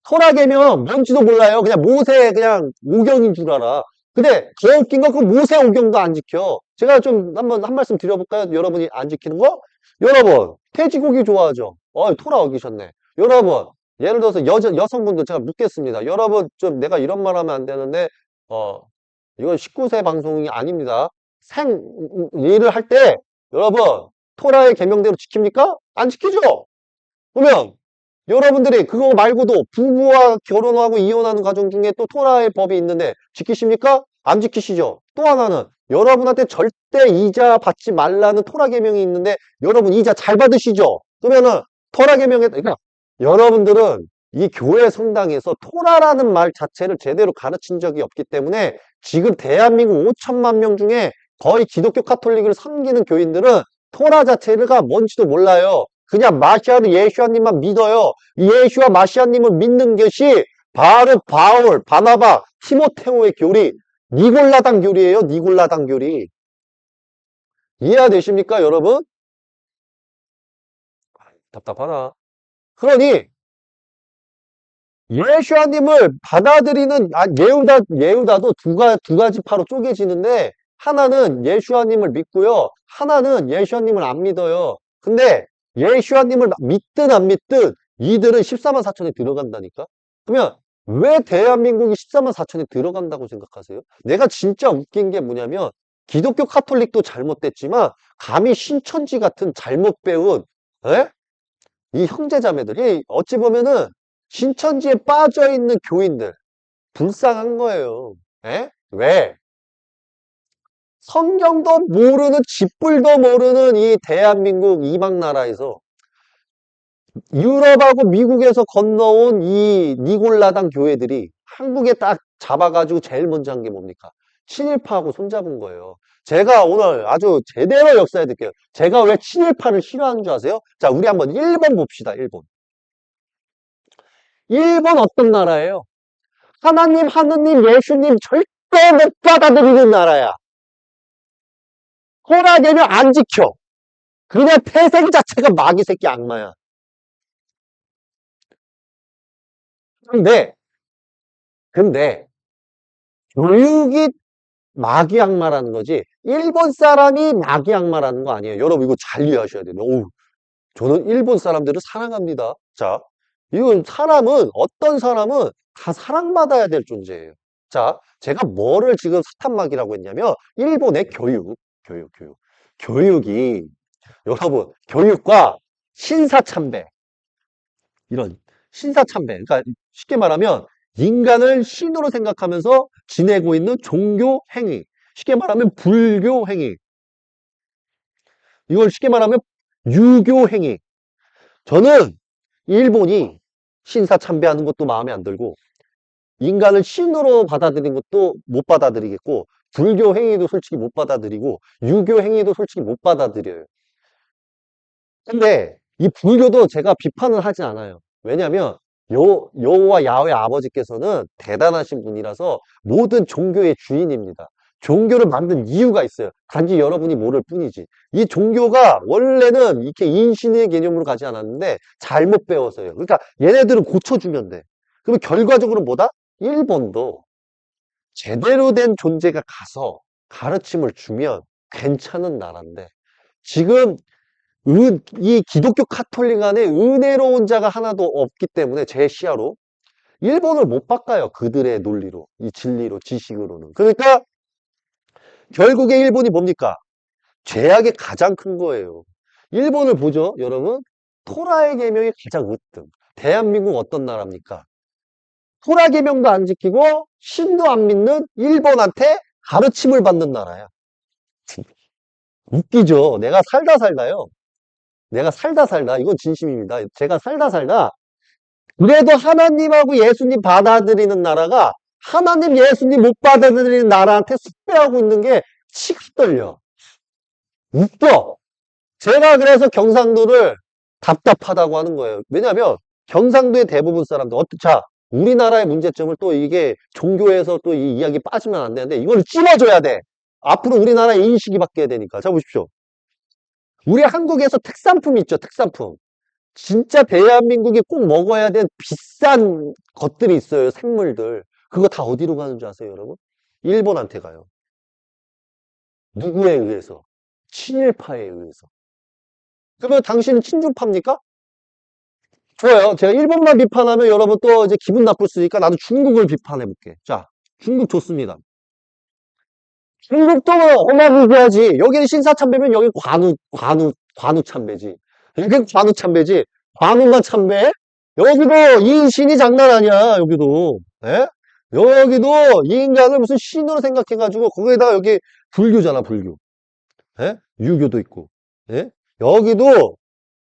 토라계명 뭔지도 몰라요. 그냥 모세 그냥 오경인 줄 알아. 근데 더 웃긴 건 그 모세 오경도 안 지켜. 제가 좀 한번 한 말씀 드려볼까요? 여러분이 안 지키는 거? 여러분, 돼지고기 좋아하죠? 토라 어기셨네. 여러분, 예를 들어서 여성분들 제가 묻겠습니다. 여러분, 좀 내가 이런 말 하면 안 되는데, 어, 이건 19세 방송이 아닙니다. 일을 할 때, 여러분, 토라의 계명대로 지킵니까? 안 지키죠? 그러면, 여러분들이 그거 말고도 부부와 결혼하고 이혼하는 가정 중에 또 토라의 법이 있는데, 지키십니까? 안 지키시죠? 또 하나는, 여러분한테 절대 이자 받지 말라는 토라 계명이 있는데, 여러분 이자 잘 받으시죠? 그러면은, 토라 계명에, 그러니까, 여러분들은 이 교회 성당에서 토라라는 말 자체를 제대로 가르친 적이 없기 때문에 지금 대한민국 5천만 명 중에 거의 기독교 카톨릭을 섬기는 교인들은 토라 자체가 뭔지도 몰라요. 그냥 마시아는 예수아님만 믿어요. 예수와 마시아님을 믿는 것이 바로 바울, 바나바, 티모테오의 교리, 니골라당 교리예요. 니골라당 교리. 이해되십니까, 여러분? 답답하다. 그러니 예수아님을 받아들이는 예후다도 두 가지 파로 쪼개지는데 하나는 예수아님을 믿고요. 하나는 예수아님을 안 믿어요. 근데 예수아님을 믿든 안 믿든 이들은 14만 4천에 들어간다니까? 그러면 왜 대한민국이 14만 4천에 들어간다고 생각하세요? 내가 진짜 웃긴 게 뭐냐면 기독교 카톨릭도 잘못됐지만 감히 신천지 같은 잘못 배운 에? 이 형제자매들이 어찌 보면은 신천지에 빠져있는 교인들 불쌍한 거예요. 에? 왜? 성경도 모르는 쥐뿔도 모르는 이 대한민국 이방 나라에서 유럽하고 미국에서 건너온 이 니골라당 교회들이 한국에 딱 잡아가지고 제일 먼저 한 게 뭡니까? 친일파하고 손잡은 거예요. 제가 오늘 아주 제대로 역사해 드릴게요. 제가 왜 친일파를 싫어하는 줄 아세요? 자, 우리 한번 일본 봅시다. 일본. 일본 어떤 나라예요? 하나님, 하느님, 예수님 절대 못 받아들이는 나라야. 허락되면 안 지켜. 그냥 태생 자체가 마귀 새끼 악마야. 근데, 근데, 교육이 마귀 악마라는 거지, 일본 사람이 마귀 악마라는 거 아니에요. 여러분, 이거 잘 이해하셔야 돼요. 어우, 저는 일본 사람들을 사랑합니다. 자, 이건 어떤 사람은 다 사랑받아야 될 존재예요. 자, 제가 뭐를 지금 사탄마귀라고 했냐면, 일본의 교육. 교육이, 여러분, 교육과 신사참배, 이런 신사참배. 그러니까 쉽게 말하면 인간을 신으로 생각하면서 지내고 있는 종교 행위. 쉽게 말하면 불교 행위. 이걸 쉽게 말하면 유교 행위. 저는 일본이 신사참배하는 것도 마음에 안 들고 인간을 신으로 받아들인 것도 못 받아들이겠고 불교 행위도 솔직히 못 받아들이고 유교 행위도 솔직히 못 받아들여요. 근데 이 불교도 제가 비판을 하지 않아요. 왜냐하면 여호와 야훼 아버지께서는 대단하신 분이라서 모든 종교의 주인입니다. 종교를 만든 이유가 있어요. 단지 여러분이 모를 뿐이지. 이 종교가 원래는 이렇게 인신의 개념으로 가지 않았는데 잘못 배워서요. 그러니까 얘네들은 고쳐주면 돼. 그러면 결과적으로 뭐다? 일본도 제대로 된 존재가 가서 가르침을 주면 괜찮은 나라인데 지금 이 기독교 카톨릭 안에 은혜로운 자가 하나도 없기 때문에 제 시야로 일본을 못 바꿔요. 그들의 논리로, 이 진리로, 지식으로는. 그러니까 결국에 일본이 뭡니까? 죄악이 가장 큰 거예요. 일본을 보죠, 여러분. 토라의 계명이 가장 으뜸. 대한민국 어떤 나라입니까? 토라 계명도 안 지키고 신도 안 믿는 일본한테 가르침을 받는 나라야. 웃기죠. 내가 살다 살다, 이건 진심입니다. 제가 살다 살다, 그래도 하나님하고 예수님 받아들이는 나라가 하나님 예수님 못 받아들이는 나라한테 숭배하고 있는 게 치가 떨려. 웃겨. 제가 그래서 경상도를 답답하다고 하는 거예요. 왜냐하면 경상도의 대부분 사람들, 자, 우리나라의 문제점을 또 이게 종교에서 또 이 이야기 빠지면 안 되는데 이걸 찝어줘야 돼. 앞으로 우리나라의 인식이 바뀌어야 되니까. 자, 보십시오. 우리 한국에서 특산품 있죠, 특산품. 진짜 대한민국이 꼭 먹어야 될 비싼 것들이 있어요. 생물들. 그거 다 어디로 가는 줄 아세요, 여러분? 일본한테 가요. 누구에 의해서? 친일파에 의해서. 그러면 당신은 친중파입니까? 좋아요. 제가 일본만 비판하면 여러분 또 이제 기분 나쁠 수 있으니까 나도 중국을 비판해 볼게. 자, 중국 좋습니다. 중국도 어마무시하지. 여기는 신사참배면 여기 관우참배지. 여기 관우참배지. 관우만 참배? 여기도 이 신이 장난 아니야, 여기도. 예? 여기도 이 인간을 무슨 신으로 생각해가지고, 거기에다가 여기 불교잖아, 불교. 예? 유교도 있고. 예? 여기도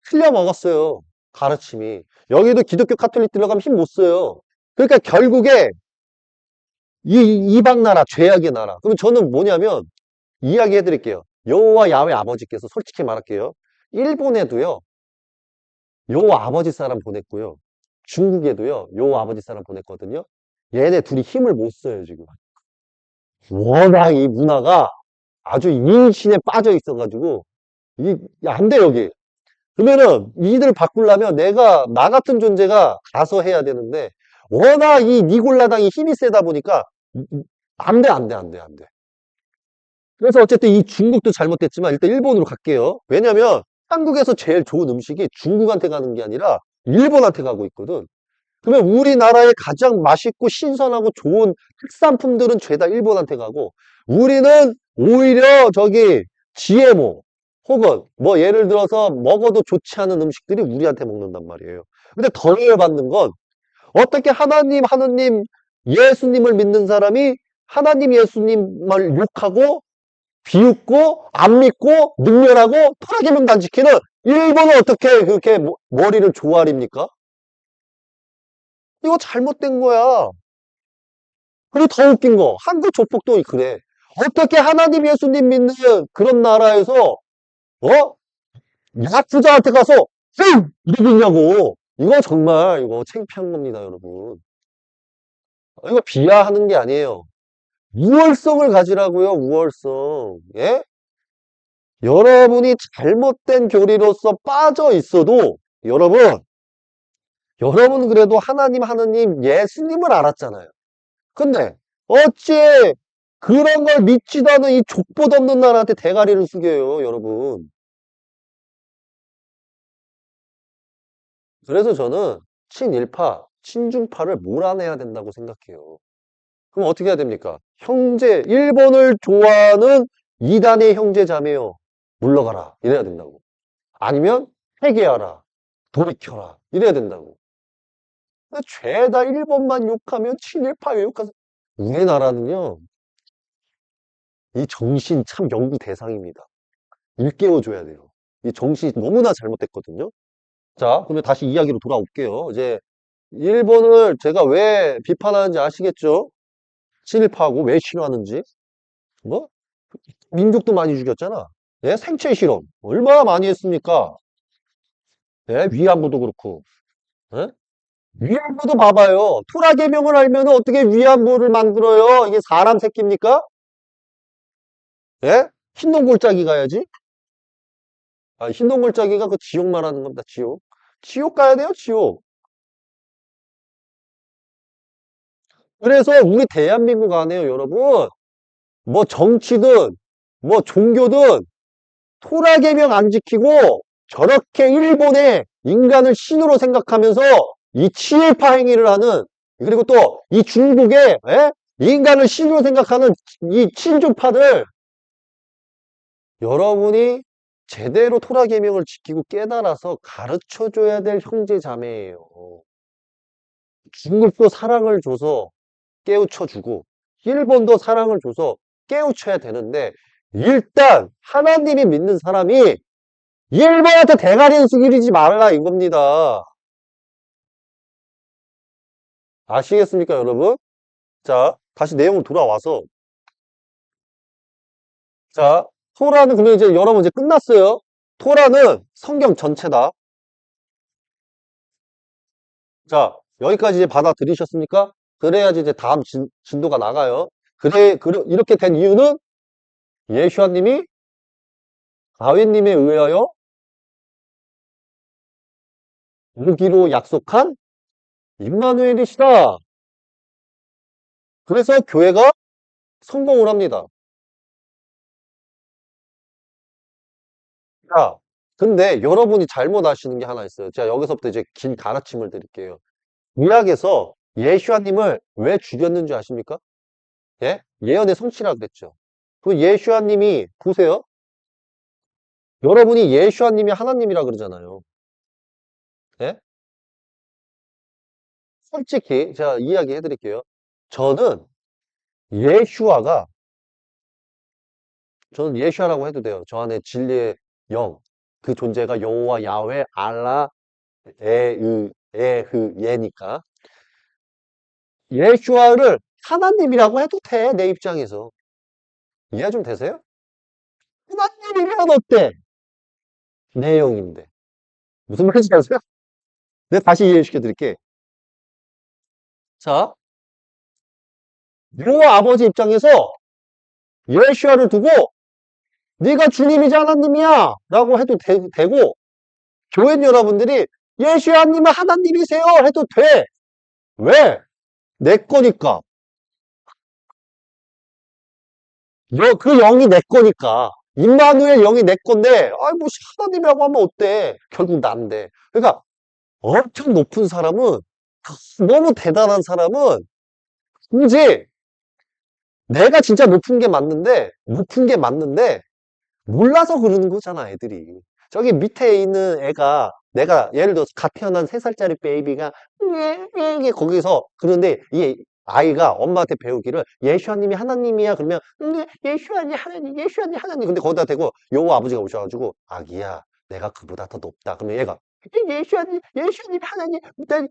틀려 먹었어요. 가르침이. 여기도 기독교 카톨릭 들어가면 힘 못 써요. 그러니까 결국에 이방 나라, 죄악의 나라. 그럼 저는 뭐냐면, 이야기해 드릴게요. 여호와 야훼 아버지께서 솔직히 말할게요. 일본에도요, 여호와 아버지 사람 보냈고요. 중국에도요, 여호와 아버지 사람 보냈거든요. 얘네 둘이 힘을 못 써요, 지금. 워낙 이 문화가 아주 인신에 빠져 있어가지고, 안 돼, 여기. 그러면은, 이들 바꾸려면 나 같은 존재가 가서 해야 되는데, 워낙 이 니골라당이 힘이 세다 보니까, 안 돼. 그래서 어쨌든 이 중국도 잘못됐지만 일단 일본으로 갈게요. 왜냐면 한국에서 제일 좋은 음식이 중국한테 가는 게 아니라 일본한테 가고 있거든. 그러면 우리나라의 가장 맛있고 신선하고 좋은 특산품들은 죄다 일본한테 가고 우리는 오히려 저기 GMO 혹은 뭐 예를 들어서 먹어도 좋지 않은 음식들이 우리한테 먹는단 말이에요. 근데 더 열받는 건 어떻게 하나님, 예수님을 믿는 사람이 하나님 예수님을 욕하고 비웃고 안 믿고 능멸하고 토라지면도 안 지키는 일본은 어떻게 그렇게 머리를 조아립니까? 이거 잘못된 거야. 그리고 더 웃긴 거, 한국 조폭도 그래. 어떻게 하나님 예수님 믿는 그런 나라에서, 어? 야쿠자한테 가서, 쌩! 이러고 있냐고. 이거 정말, 이거 창피한 겁니다, 여러분. 이거 비하하는 게 아니에요. 우월성을 가지라고요, 우월성. 예? 여러분이 잘못된 교리로서 빠져 있어도, 여러분 그래도 하나님, 예수님을 알았잖아요. 근데 어찌 그런 걸 믿지도 않은 이 족보도 없는 나라한테 대가리를 숙여요, 여러분. 그래서 저는 친일파, 친중파를 몰아내야 된다고 생각해요. 그럼 어떻게 해야 됩니까? 일본을 좋아하는 이단의 형제 자매요. 물러가라. 이래야 된다고. 아니면 회개하라. 돌이켜라. 이래야 된다고. 근데 죄다 일본만 욕하면 친일파 욕하서 우리나라는요, 이 정신 참 연구 대상입니다. 일깨워줘야 돼요. 이 정신이 너무나 잘못됐거든요. 자, 그러면 다시 이야기로 돌아올게요. 이제 일본을 제가 왜 비판하는지 아시겠죠? 친일파하고 왜 싫어하는지. 뭐? 민족도 많이 죽였잖아. 예? 생체 실험 얼마나 많이 했습니까? 예? 위안부도 그렇고. 예? 위안부도 봐봐요. 토라개명을 알면 어떻게 위안부를 만들어요? 이게 사람 새끼입니까? 예? 흰동골짜기 가야지. 아, 흰동골짜기가 그 지옥 말하는 겁니다. 지옥. 지옥 가야 돼요, 지옥. 그래서 우리 대한민국 안에요, 여러분. 뭐 정치든 뭐 종교든 토라개명 안 지키고 저렇게 일본의 인간을 신으로 생각하면서 이 친일파 행위를 하는 그리고 또 이 중국의 인간을 신으로 생각하는 이 친족파들 여러분이 제대로 토라개명을 지키고 깨달아서 가르쳐줘야 될 형제 자매예요. 중국도 사랑을 줘서 깨우쳐주고 일본도 사랑을 줘서 깨우쳐야 되는데 일단 하나님이 믿는 사람이 일본한테 대가리는 숙이지 말라 이겁니다. 아시겠습니까, 여러분? 자, 다시 내용으로 돌아와서 자, 토라는 그러면 이제 여러분 이제 끝났어요. 토라는 성경 전체다. 자, 여기까지 이제 받아들이셨습니까? 그래야지 이제 다음 진도가 나가요. 이렇게 된 이유는 예수님이 다윗님에 의하여 오기로 약속한 임마누엘이시다. 그래서 교회가 성공을 합니다. 자, 근데 여러분이 잘못 아시는 게 하나 있어요. 제가 여기서부터 이제 긴 가르침을 드릴게요. 구약에서 예슈아님을 왜 죽였는 줄 아십니까? 예? 예언의 성취라 그랬죠. 그 예슈아님이 보세요. 여러분이 예슈아님이 하나님이라 그러잖아요. 예? 솔직히 제가 이야기해 드릴게요. 저는 예슈아가 저는 예슈아라고 해도 돼요. 저 안에 진리의 영, 그 존재가 여호와 야훼 알라 예니까 예슈아를 하나님이라고 해도 돼, 내 입장에서. 이해 좀 되세요? 하나님이면 어때? 내 영인데. 무슨 말인지 아세요? 내가 다시 이해시켜 드릴게. 자, 여호와 아버지 입장에서 예슈아를 두고 네가 주님이지 하나님이야 라고 해도 되고 교회 여러분들이 예수아님은 하나님이세요 해도 돼. 왜? 내 거니까. 그 영이 내 거니까. 임마누엘 영이 내 건데, 아이, 뭐, 하나님이라고 하면 어때? 결국 난데. 그러니까, 엄청 높은 사람은, 너무 대단한 사람은, 굳이, 내가 진짜 높은 게 맞는데, 몰라서 그러는 거잖아, 애들이. 저기 밑에 있는 애가, 내가 예를 들어서 갓 태어난 3살짜리 베이비가, 거기서, 그런데 이 아이가 엄마한테 배우기를, 예수님이 하나님이야. 그러면, 예수님 하나님, 예수님 하나님. 근데 거기다 대고, 요 아버지가 오셔가지고, 아기야, 내가 그보다 더 높다. 그러면 얘가, 예수님 하나님,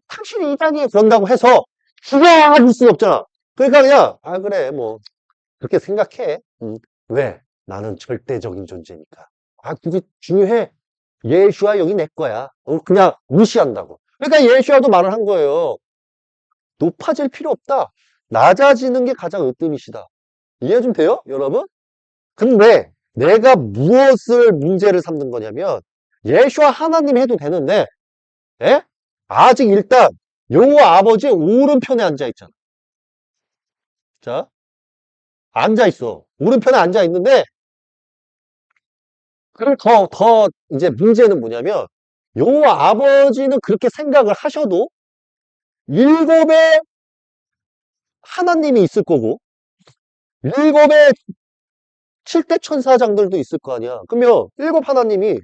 당신이 이상해. 그런다고 해서, 죽어줄 수는 없잖아. 그러니까 그냥, 아, 그래, 뭐, 그렇게 생각해. 왜? 나는 절대적인 존재니까. 아, 그게 중요해. 예수와 여기 내 거야. 그냥 무시한다고. 그러니까 예수와도 말을 한 거예요. 높아질 필요 없다. 낮아지는 게 가장 으뜸이시다. 이해 좀 돼요? 여러분? 근데 내가 무엇을 문제를 삼는 거냐면 예수와 하나님 해도 되는데 예? 아직 일단 요 아버지 오른편에 앉아 있잖아. 자, 앉아 있어. 오른편에 앉아 있는데 그리고 더 이제 문제는 뭐냐면 요 아버지는 그렇게 생각을 하셔도 일곱의 하나님이 있을 거고 일곱의 7대 천사장들도 있을 거 아니야. 그러면 일곱 하나님이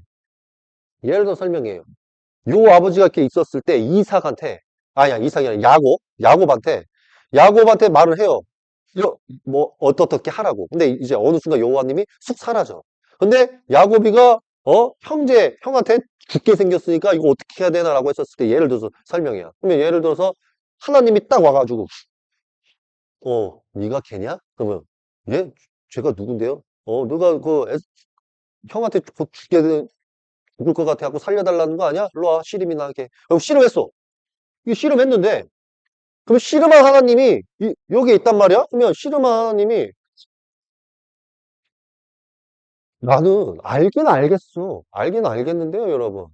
예를 들어 설명해요. 요 아버지가 이렇게 있었을 때 이삭한테 아니야 이삭이 아니라 야곱한테 말을 해요. 뭐 어떻게 하라고. 근데 이제 어느 순간 여호와님이 쑥 사라져. 근데 야곱이가 형한테 죽게 생겼으니까 이거 어떻게 해야 되나라고 했었을 때 예를 들어서 설명이야. 그러면 예를 들어서 하나님이 딱 와가지고 네가 걔냐? 그러면 예? 제가 누군데요? 너가 형한테 곧 죽을 것 같아 하고 살려달라는 거 아니야? 일로 와 씨름이 나게. 씨름했어. 이게 씨름했는데 그럼 씨름한 하나님이 여기에 있단 말이야? 그러면 씨름한 하나님이 나는 알긴 알겠어. 알긴 알겠는데요, 여러분.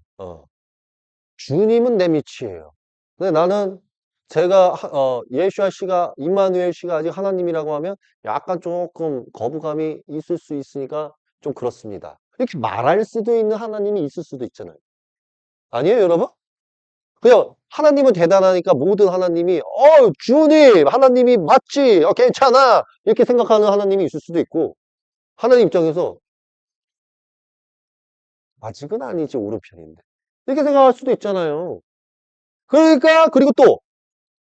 주님은 내 밑이에요. 근데 나는 제가 예슈아 씨가 임마누엘 씨가 아직 하나님이라고 하면 약간 조금 거부감이 있을 수 있으니까 좀 그렇습니다. 이렇게 말할 수도 있는 하나님이 있을 수도 있잖아요. 아니에요, 여러분? 그냥 하나님은 대단하니까 모든 하나님이 주님 하나님이 맞지 괜찮아 이렇게 생각하는 하나님이 있을 수도 있고 하나님 입장에서 아직은 아니지 오른편인데 이렇게 생각할 수도 있잖아요. 그러니까 그리고 또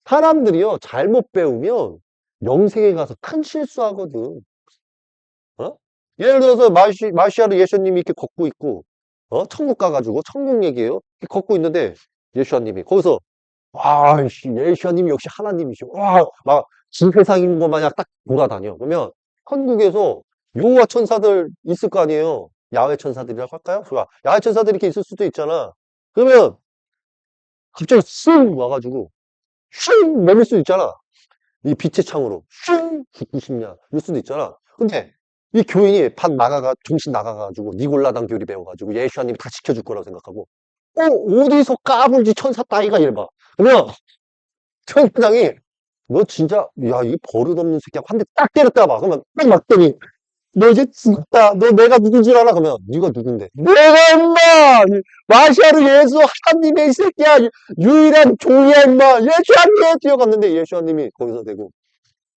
사람들이요 잘못 배우면 영생에 가서 큰 실수하거든. 어? 예를 들어서 마시아르 예수님이 이렇게 걷고 있고 천국 가가지고 천국 얘기예요. 이렇게 걷고 있는데 예수님이 거기서 씨, 예수님이 역시 하나님이시오. 막 진세상인 것 마냥 딱 돌아다녀. 그러면 한국에서 여호와 천사들 있을 거 아니에요. 야외 천사들이라고 할까요? 좋아. 야외 천사들이 이렇게 있을 수도 있잖아. 그러면 갑자기 쓱 와가지고 슝 내밀 수도 있잖아. 이 빛의 창으로 슝 죽고 싶냐 이럴 수도 있잖아. 근데 이 교인이 정신 나가가지고 니골라당 교리 배워가지고 예수님이 다 지켜줄 거라고 생각하고 어디서 까불지 천사 따위가 이래봐. 그러면 천사장이 너 진짜 야 이 버릇없는 새끼야 한 대 딱 때렸다 봐. 그러면 딱 맞더니 너 이제 죽었다. 너 내가 누군 줄 알아? 그러면 네가 누군데? 내가 임마 마시아르 예수 하나님의 이 새끼야 유일한 종이야 임마 예수님이 뛰어갔는데 예수님이 거기서 대고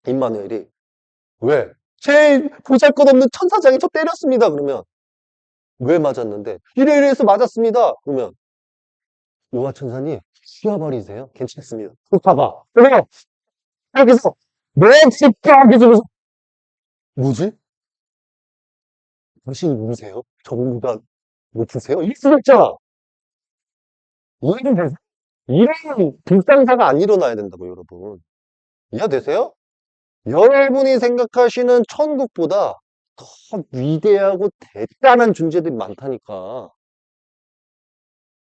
임마누엘이 왜? 제 보잘것없는 천사장이 저 때렸습니다. 그러면 왜 맞았는데? 이래 해서 맞았습니다. 그러면 요하 천사님 쉬어버리세요. 괜찮습니다. 봐봐. 그래요. 여기서 내 새끼야 여기서 뭐지? 당신이 누구세요? 저보다 높으세요? 이럴 수도 있잖아. 이해는 이런 불상사가 안 일어나야 된다고 여러분. 이해되세요? 여러분이 생각하시는 천국보다 더 위대하고 대단한 존재들이 많다니까.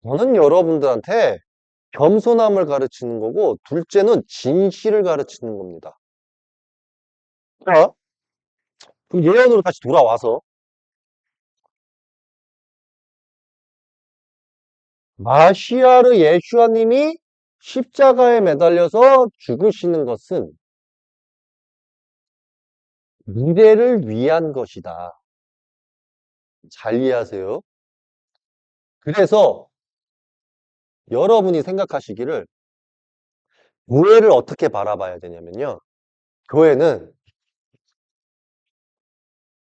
저는 여러분들한테 겸손함을 가르치는 거고 둘째는 진실을 가르치는 겁니다. 자, 그럼 예언으로 다시 돌아와서 마시아르 예슈아님이 십자가에 매달려서 죽으시는 것은 미래를 위한 것이다. 잘 이해하세요. 그래서 여러분이 생각하시기를 교회를 어떻게 바라봐야 되냐면요. 교회는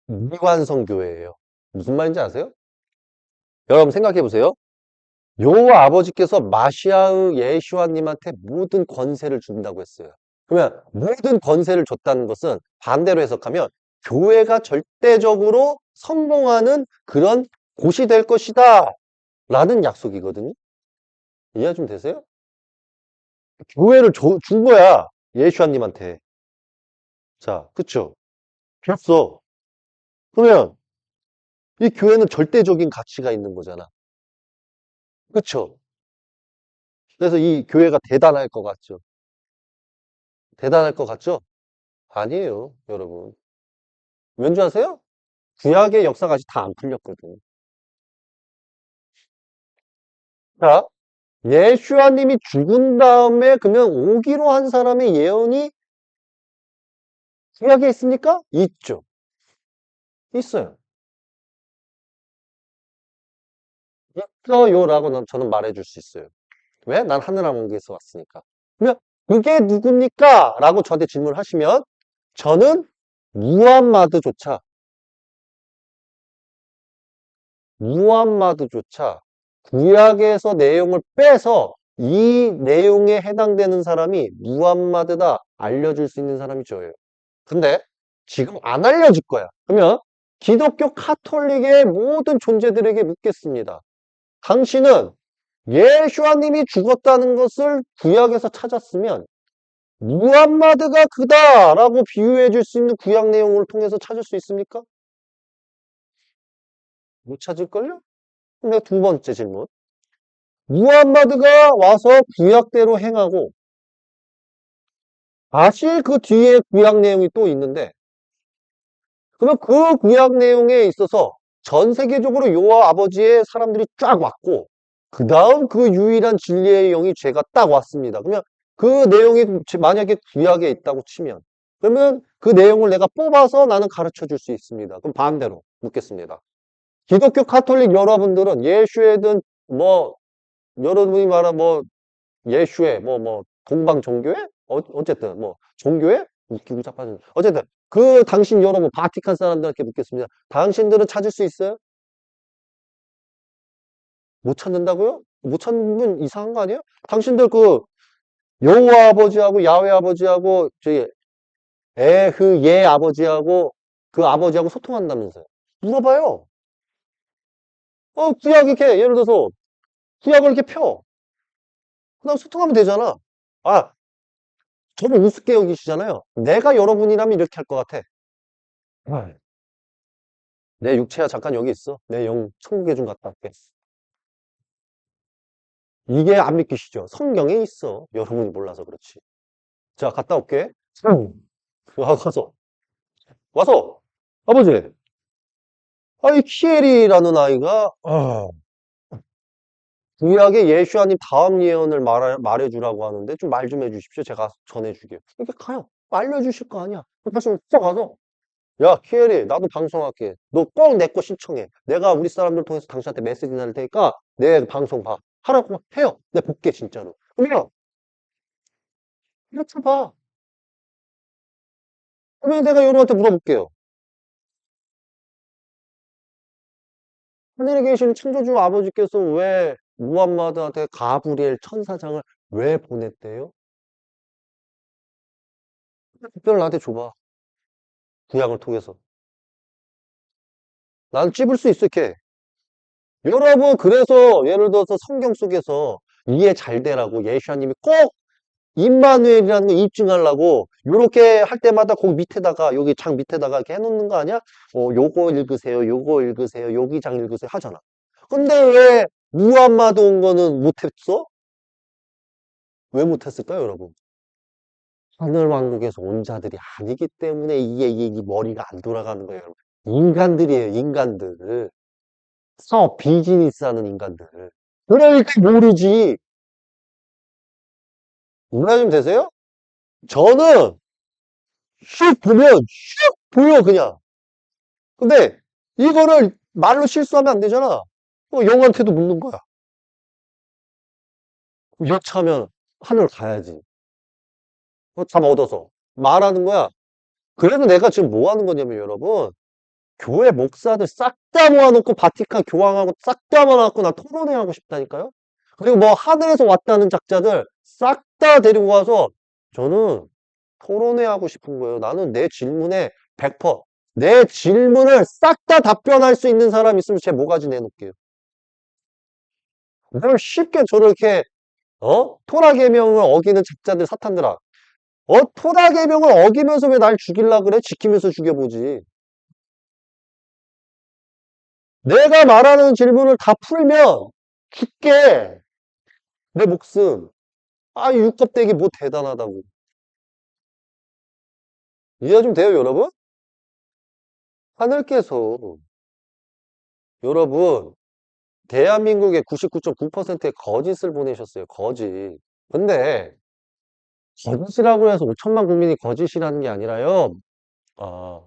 미완성 교회예요. 무슨 말인지 아세요? 여러분 생각해 보세요. 여호와 아버지께서 마시아의 예수아님한테 모든 권세를 준다고 했어요. 그러면 모든 권세를 줬다는 것은 반대로 해석하면 교회가 절대적으로 성공하는 그런 곳이 될 것이다 라는 약속이거든요. 이해 좀 되세요? 교회를 준 거야. 예수아님한테. 자, 그쵸? 줬어. 그러면 이 교회는 절대적인 가치가 있는 거잖아. 그쵸? 그래서 이 교회가 대단할 것 같죠? 대단할 것 같죠? 아니에요, 여러분. 왠지 아세요? 구약의 역사가 아직 다 안 풀렸거든. 자, 예슈아님이 죽은 다음에 그러면 오기로 한 사람의 예언이 구약에 있습니까? 있죠. 있어요. 있어요라고 저는 말해줄 수 있어요. 왜? 난 하늘나라에서 왔으니까. 그러면 그게 누굽니까? 라고 저한테 질문을 하시면 저는 무함마드조차 무함마드조차 구약에서 내용을 빼서 이 내용에 해당되는 사람이 무함마드다 알려줄 수 있는 사람이 저예요. 근데 지금 안 알려줄 거야. 그러면 기독교 카톨릭의 모든 존재들에게 묻겠습니다. 당신은 예수아님이 죽었다는 것을 구약에서 찾았으면 무함마드가 그다라고 비유해 줄 수 있는 구약 내용을 통해서 찾을 수 있습니까? 못 찾을걸요? 근데 두 번째 질문. 무함마드가 와서 구약대로 행하고 사실 그 뒤에 구약 내용이 또 있는데 그러면 그 구약 내용에 있어서 전 세계적으로 여호와 아버지의 사람들이 쫙 왔고 그 다음 그 유일한 진리의 영이 제가 딱 왔습니다. 그러면 그 내용이 만약에 구약에 있다고 치면 그러면 그 내용을 내가 뽑아서 나는 가르쳐 줄 수 있습니다. 그럼 반대로 묻겠습니다. 기독교 카톨릭 여러분들은 예수회든 뭐 여러분이 말한 뭐 예수회 뭐 동방 종교회 어쨌든 뭐 종교회 웃기고 자빠진 어쨌든 그 당신 여러분 바티칸 사람들한테 묻겠습니다. 당신들은 찾을 수 있어요? 못 찾는다고요? 못 찾는 이상한 거 아니에요? 당신들 그 여호와 아버지하고 야훼 아버지하고 저기 에흐 예 아버지하고 그 아버지하고 소통한다면서요? 물어봐요. 구약 이렇게 예를 들어서 구약을 이렇게 펴. 그다음 소통하면 되잖아. 아, 저를 우습게 여기시잖아요. 내가 여러분이라면 이렇게 할 것 같아. 아, 내 육체야 잠깐 여기 있어. 내 영 천국에 좀 갔다 올게. 이게 안 믿기시죠? 성경에 있어. 여러분이 몰라서 그렇지. 자, 갔다 올게. 응. 가서. 와서. 아버지. 아이, 키엘이라는 아이가, 구약의 예수아님 다음 예언을 말해주라고 하는데 좀 말 좀 해주십시오. 제가 전해주게요. 이렇게 가요. 알려주실 거 아니야. 다시 또 가서. 야, 키엘이, 나도 방송할게. 너 꼭 내 거 신청해. 내가 우리 사람들 통해서 당신한테 메시지 날 테니까 내 방송 봐. 하라고 해요. 내가 볼게, 진짜로. 그러면, 이렇게 봐. 그러면 내가 여러분한테 물어볼게요. 하늘에 계신 창조주 아버지께서 왜 무함마드한테 가브리엘 천사장을 왜 보냈대요? 특별히 나한테 줘봐. 구약을 통해서. 난 찝을 수 있어, 이렇게. 여러분, 그래서 예를 들어서 성경 속에서 이해 잘 되라고 예수님이 꼭 임마누엘이라는 거 입증하려고 이렇게 할 때마다 거기 밑에다가 여기 장 밑에다가 이렇게 해놓는 거 아니야? 요거 읽으세요, 요거 읽으세요, 여기 장 읽으세요 하잖아. 근데 왜 무함마드 온 거는 못했어? 왜 못했을까요, 여러분? 하늘왕국에서 온 자들이 아니기 때문에 이게 머리가 안 돌아가는 거예요, 여러분. 인간들이에요, 인간들. 사업, 비즈니스 하는 인간들. 그러니까 모르지. 이해 좀 되세요? 저는 슉 보면 슉 보여, 그냥. 근데 이거를 말로 실수하면 안 되잖아. 영한테도 묻는 거야. 여차하면 하늘 가야지. 잠 얻어서. 말하는 거야. 그래서 내가 지금 뭐 하는 거냐면 여러분. 교회 목사들 싹 다 모아놓고 바티칸 교황하고 싹 다 모아놓고 나 토론회 하고 싶다니까요? 그리고 뭐 하늘에서 왔다는 작자들 싹 다 데리고 와서 저는 토론회 하고 싶은 거예요. 나는 내 질문에 100%내 질문을 싹 다 답변할 수 있는 사람 있으면 제 모가지 내놓을게요. 뭘 쉽게 저렇게 토라 계명을 어기는 작자들 사탄들아. 토라 계명을 어기면서 왜 날 죽일라 그래? 지키면서 죽여보지. 내가 말하는 질문을 다 풀면 죽게 내 목숨. 육겁대기 뭐 대단하다고. 이해 좀 돼요, 여러분? 하늘께서 여러분 대한민국의 99.9%의 거짓을 보내셨어요. 거짓. 근데 거짓이라고 해서 5천만 국민이 거짓이라는 게 아니라요. 아,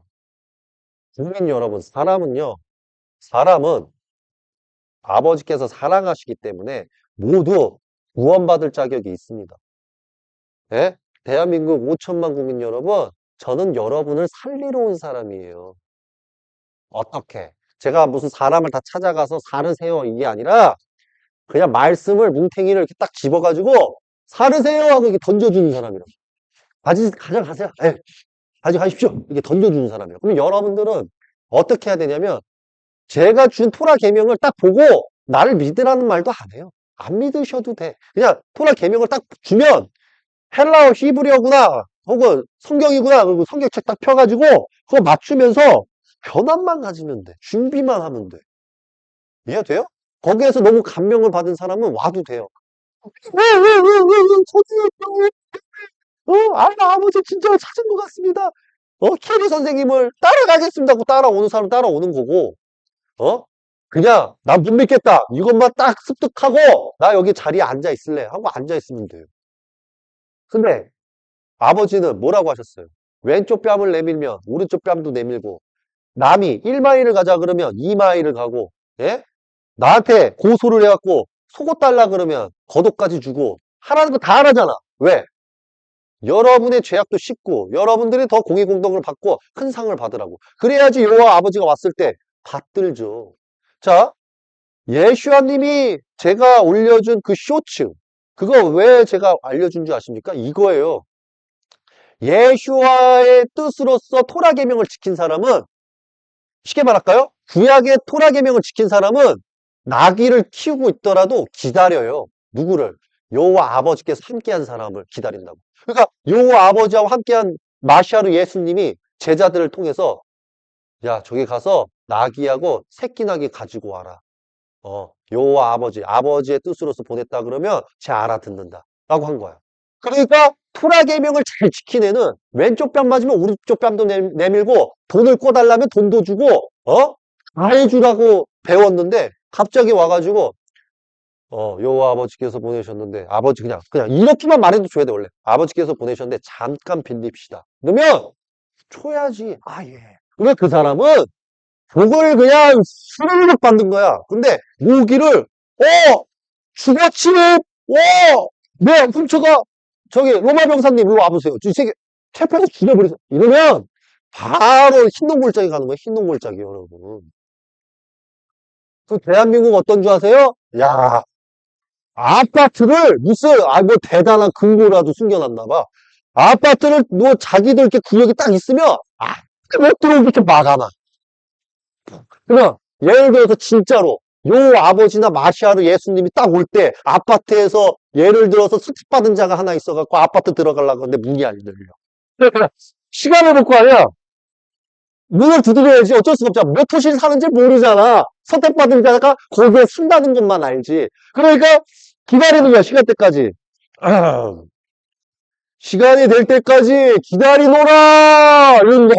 국민 여러분, 사람은 아버지께서 사랑하시기 때문에 모두 구원받을 자격이 있습니다. 예? 대한민국 5천만 국민 여러분, 저는 여러분을 살리러 온 사람이에요. 어떻게? 제가 무슨 사람을 다 찾아가서 살으세요 이게 아니라 그냥 말씀을 뭉탱이를 이렇게 딱 집어가지고 살으세요 하고 이렇게 던져주는 사람이라고. 가져가세요. 예, 가져가십시오. 이렇게 던져주는 사람이에요. 그럼 여러분들은 어떻게 해야 되냐면 제가 준 토라 계명을 딱 보고 나를 믿으라는 말도 안 해요. 안 믿으셔도 돼. 그냥 토라 계명을 딱 주면 헬라어 히브리어구나 혹은 성경이구나 그리고 성경책 딱 펴가지고 그거 맞추면서 변함만 가지면 돼. 준비만 하면 돼. 이해돼요? 거기에서 너무 감명을 받은 사람은 와도 돼요. 소중했다고. 아버지 진짜 찾은 것 같습니다. 키리 선생님을 따라가겠습니다 하고 따라오는 사람 따라오는 거고, 그냥 난 못 믿겠다. 이것만 딱 습득하고 나 여기 자리에 앉아 있을래 하고 앉아 있으면 돼요. 근데 아버지는 뭐라고 하셨어요? 왼쪽 뺨을 내밀면 오른쪽 뺨도 내밀고 남이 1마일을 가자 그러면 2마일을 가고, 예? 나한테 고소를 해갖고 속옷 달라 그러면 겉옷까지 주고 하라는 거 다 하라잖아. 왜? 여러분의 죄악도 씻고 여러분들이 더 공의공덕을 받고 큰 상을 받으라고. 그래야지 여호와 아버지가 왔을 때 받들죠. 자, 예슈아님이 제가 올려준 그 쇼츠 그거 왜 제가 알려준 줄 아십니까? 이거예요. 예슈아의 뜻으로서 토라 계명을 지킨 사람은 쉽게 말할까요? 구약의 토라 계명을 지킨 사람은 나귀를 키우고 있더라도 기다려요. 누구를? 여호와 아버지께서 함께한 사람을 기다린다고. 그러니까 여호와 아버지와 함께한 마시아르 예수님이 제자들을 통해서 야 저기 가서 나귀하고 새끼 나귀 가지고 와라. 여호와 아버지의 뜻으로서 보냈다 그러면 제 알아듣는다 라고 한 거야. 그러니까 토라 계명을 잘 지킨 애는 왼쪽 뺨 맞으면 오른쪽 뺨도 내밀고 돈을 꿔달라면 돈도 주고 다 해주라고 배웠는데 갑자기 와가지고 여호와 아버지께서 보내셨는데 아버지 그냥 이렇게만 말해도 줘야 돼 원래. 아버지께서 보내셨는데 잠깐 빌립시다. 그러면 줘야지. 예. 그러면 그 사람은 복을 그냥 수르륵 받는 거야. 근데 모기를 주거침 네 훔쳐가 저기 로마 병사님 이리 와보세요. 이 새끼 체포해서 죽여버리세요. 이러면 바로 흰농골짜기 가는 거예요. 흰농골짜기 여러분. 그 대한민국 어떤 줄 아세요? 야 아파트를 무슨 뭐 대단한 금고라도 숨겨놨나 봐. 아파트를 뭐 자기들 이렇게 구역이 딱 있으면 못 들어오게 이렇게 막아놔. 그러면 예를 들어서 진짜로 요 아버지나 마시아르 예수님이 딱 올 때 아파트에서 예를 들어서 수습받은 자가 하나 있어갖고 아파트 들어가려고 하는데 문이 안 열려. 시간을 볼 거 아니야. 문을 두드려야지 어쩔 수가 없잖아. 몇 호실 사는지 모르잖아. 선택받은 자가 거기에 쓴다는 것만 알지. 그러니까 기다리는 거야 시간대까지. 시간이 될 때까지 기다리노라 이런 거야.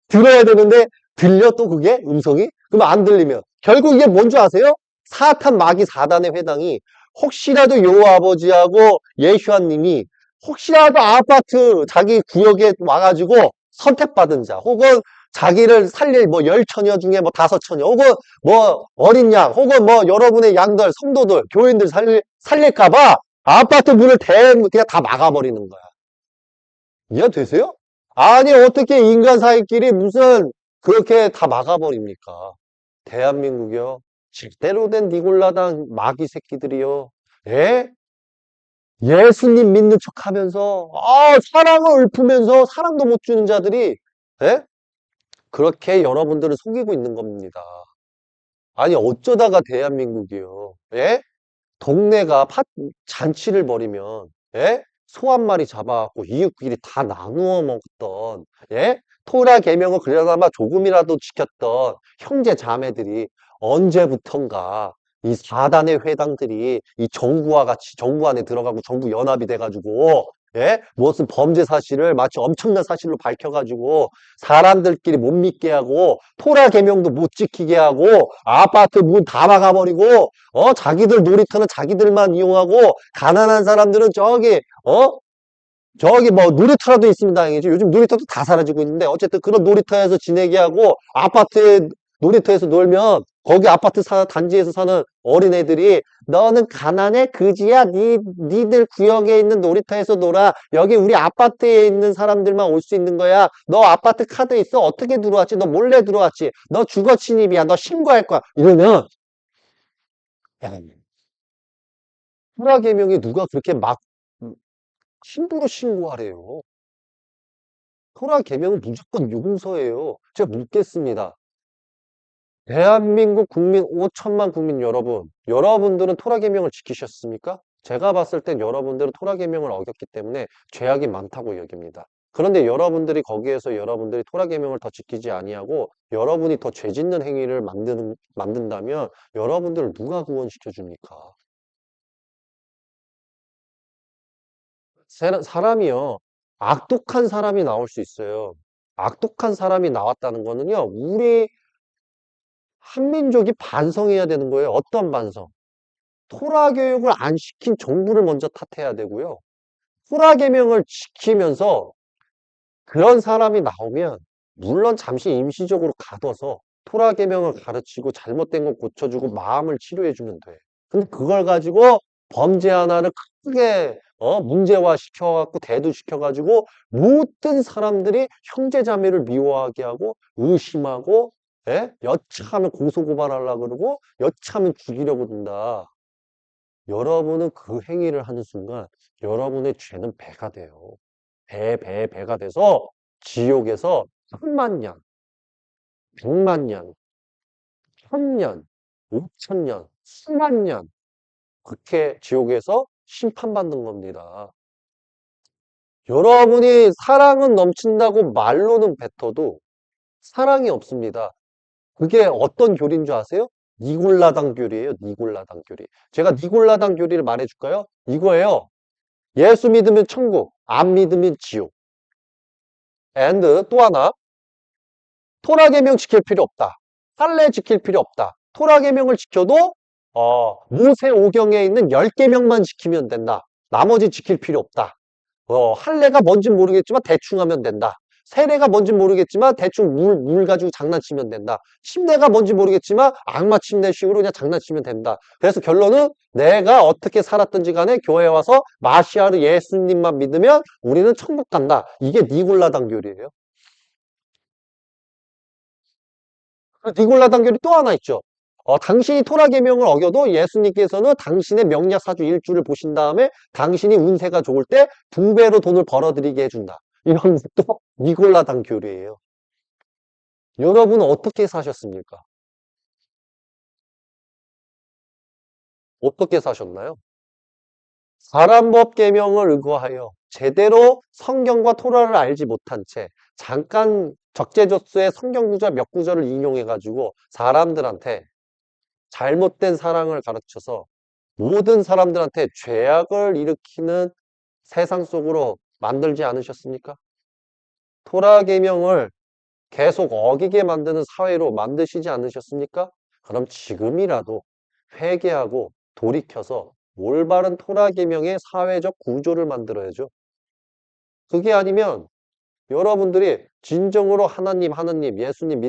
들어야 되는데 들려 또 그게 음성이? 그럼 안 들리면 결국 이게 뭔 줄 아세요? 사탄 마귀 사단의 회당이 혹시라도 여호와 아버지하고 예슈아님이 혹시라도 아파트 자기 구역에 와가지고 선택받은 자, 혹은 자기를 살릴 뭐 10처녀 중에 뭐 5처녀, 혹은 뭐 어린 양, 혹은 뭐 여러분의 양들, 성도들, 교인들 살릴까봐 아파트 문을 그냥 다 막아버리는 거야. 이해되세요? 아니, 어떻게 인간 사이끼리 무슨 그렇게 다 막아버립니까? 대한민국이요. 제대로 된 니골라당 마귀 새끼들이요. 예? 예수님 믿는 척 하면서, 사랑을 읊으면서 사랑도 못 주는 자들이, 예? 그렇게 여러분들을 속이고 있는 겁니다. 아니, 어쩌다가 대한민국이요. 예? 동네가 잔치를 벌이면, 예? 소 한 마리 잡아갖고 이웃끼리 다 나누어 먹었던, 예? 토라 계명을 그나마 조금이라도 지켰던 형제 자매들이 언제부턴가 이 사단의 회당들이 이 정부와 같이 정부 안에 들어가고 정부 연합이 돼가지고, 예? 무슨 범죄 사실을 마치 엄청난 사실로 밝혀가지고 사람들끼리 못 믿게 하고 토라 계명도 못 지키게 하고 아파트 문 다 막아버리고 자기들 놀이터는 자기들만 이용하고 가난한 사람들은 저기 뭐 놀이터라도 있으면 다행이지. 요즘 놀이터도 다 사라지고 있는데 어쨌든 그런 놀이터에서 지내게 하고 아파트 놀이터에서 놀면 거기 아파트 단지에서 사는 어린애들이 너는 가난해 그지야 니들 구역에 있는 놀이터에서 놀아 여기 우리 아파트에 있는 사람들만 올 수 있는 거야 너 아파트 카드 있어 어떻게 들어왔지 너 몰래 들어왔지 너 주거 침입이야 너 신고할 거야 이러면 야 불화개명이 누가 그렇게 막 함부로 신고하래요. 토라 개명은 무조건 용서예요. 제가 묻겠습니다. 대한민국 국민 5천만 국민 여러분, 여러분들은 토라 개명을 지키셨습니까? 제가 봤을 땐 여러분들은 토라 개명을 어겼기 때문에 죄악이 많다고 여깁니다. 그런데 여러분들이 거기에서 여러분들이 토라 계명을 더 지키지 아니하고 여러분이 더 죄 짓는 행위를 만든다면 여러분들을 누가 구원시켜 줍니까? 사람이요. 악독한 사람이 나올 수 있어요. 악독한 사람이 나왔다는 거는요. 우리 한민족이 반성해야 되는 거예요. 어떤 반성? 토라 교육을 안 시킨 정부를 먼저 탓해야 되고요. 토라 계명을 지키면서 그런 사람이 나오면 물론 잠시 임시적으로 가둬서 토라 계명을 가르치고 잘못된 거 고쳐주고 마음을 치료해 주면 돼. 근데 그걸 가지고 범죄 하나를 크게 문제화 시켜갖고 대두시켜가지고 모든 사람들이 형제자매를 미워하게 하고 의심하고 예? 여차하면 고소고발하려고 그러고 여차하면 죽이려고 든다. 여러분은 그 행위를 하는 순간 여러분의 죄는 배가 돼요. 배가 돼서 지옥에서 10,000년, 100,000년, 1,000년, 5,000년, 수만 년 그렇게 지옥에서 심판받는 겁니다. 여러분이 사랑은 넘친다고 말로는 뱉어도 사랑이 없습니다. 그게 어떤 교리인 줄 아세요? 니골라당 교리예요. 니골라당 교리. 제가 니골라당 교리를 말해줄까요? 이거예요. 예수 믿으면 천국, 안 믿으면 지옥. 또 하나. 토라 계명 지킬 필요 없다. 할례 지킬 필요 없다. 토라 계명을 지켜도 모세 오경에 있는 10계명만 지키면 된다. 나머지 지킬 필요 없다. 할례가 뭔지 모르겠지만 대충 하면 된다. 세례가 뭔지 모르겠지만 대충 물 가지고 장난치면 된다. 침례가 뭔지 모르겠지만 악마 침례식으로 그냥 장난치면 된다. 그래서 결론은 내가 어떻게 살았든지 간에 교회에 와서 마시아르 예수님만 믿으면 우리는 천국 간다. 이게 니골라당 교리예요. 니골라 단결이 또 하나 있죠. 당신이 토라 계명을 어겨도 예수님께서는 당신의 명약 사주 일주를 보신 다음에 당신이 운세가 좋을 때 2배로 돈을 벌어들이게 해준다. 이런 것도 니골라 단교리예요. 여러분은 어떻게 사셨습니까? 어떻게 사셨나요? 사람법 계명을 의거하여 제대로 성경과 토라를 알지 못한 채 잠깐 적재적소에 성경 구절 몇 구절을 인용해가지고 사람들한테 잘못된 사랑을 가르쳐서 모든 사람들한테 죄악을 일으키는 세상 속으로 만들지 않으셨습니까? 토라 계명을 계속 어기게 만드는 사회로 만드시지 않으셨습니까? 그럼 지금이라도 회개하고 돌이켜서 올바른 토라 계명의 사회적 구조를 만들어야죠. 그게 아니면 여러분들이 진정으로 하나님, 예수님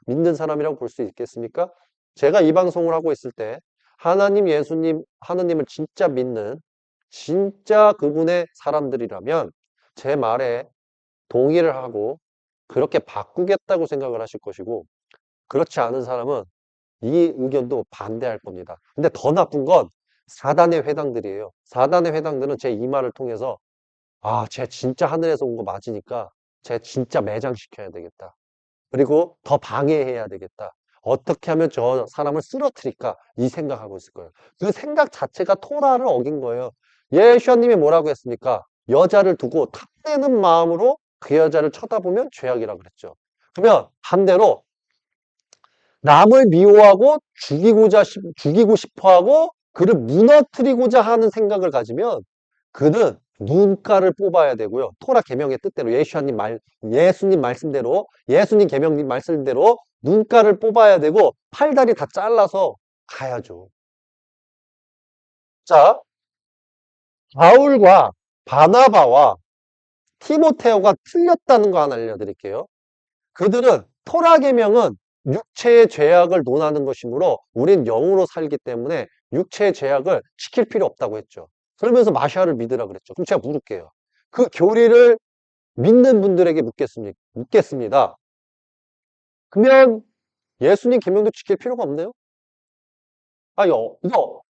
믿는 사람이라고 볼 수 있겠습니까? 제가 이 방송을 하고 있을 때 하나님, 예수님, 하나님을 진짜 믿는 진짜 그분의 사람들이라면 제 말에 동의를 하고 그렇게 바꾸겠다고 생각을 하실 것이고, 그렇지 않은 사람은 이 의견도 반대할 겁니다. 근데 더 나쁜 건 사단의 회당들이에요. 사단의 회당들은 제 이 말을 통해서 쟤 진짜 하늘에서 온 거 맞으니까 쟤 진짜 매장시켜야 되겠다. 그리고 더 방해해야 되겠다. 어떻게 하면 저 사람을 쓰러뜨릴까? 이 생각하고 있을 거예요. 그 생각 자체가 토라를 어긴 거예요. 예수님이 뭐라고 했습니까? 여자를 두고 탐내는 마음으로 그 여자를 쳐다보면 죄악이라고 그랬죠. 그러면 반대로 남을 미워하고 죽이고 싶어 하고 그를 무너뜨리고자 하는 생각을 가지면 그는 눈가를 뽑아야 되고요. 토라 계명의 뜻대로 예수님 말씀대로 예수님 계명님 말씀대로 눈가를 뽑아야 되고 팔다리 다 잘라서 가야죠. 자, 바울과 바나바와 티모테오가 틀렸다는 거 하나 알려드릴게요. 그들은 토라 계명은 육체의 죄악을 논하는 것이므로 우린 영으로 살기 때문에 육체의 죄악을 지킬 필요 없다고 했죠. 그러면서 마샤를 믿으라 그랬죠. 그럼 제가 물을게요. 그 교리를 믿는 분들에게 묻겠습니다. 그러면 예수님 계명도 지킬 필요가 없네요? 이거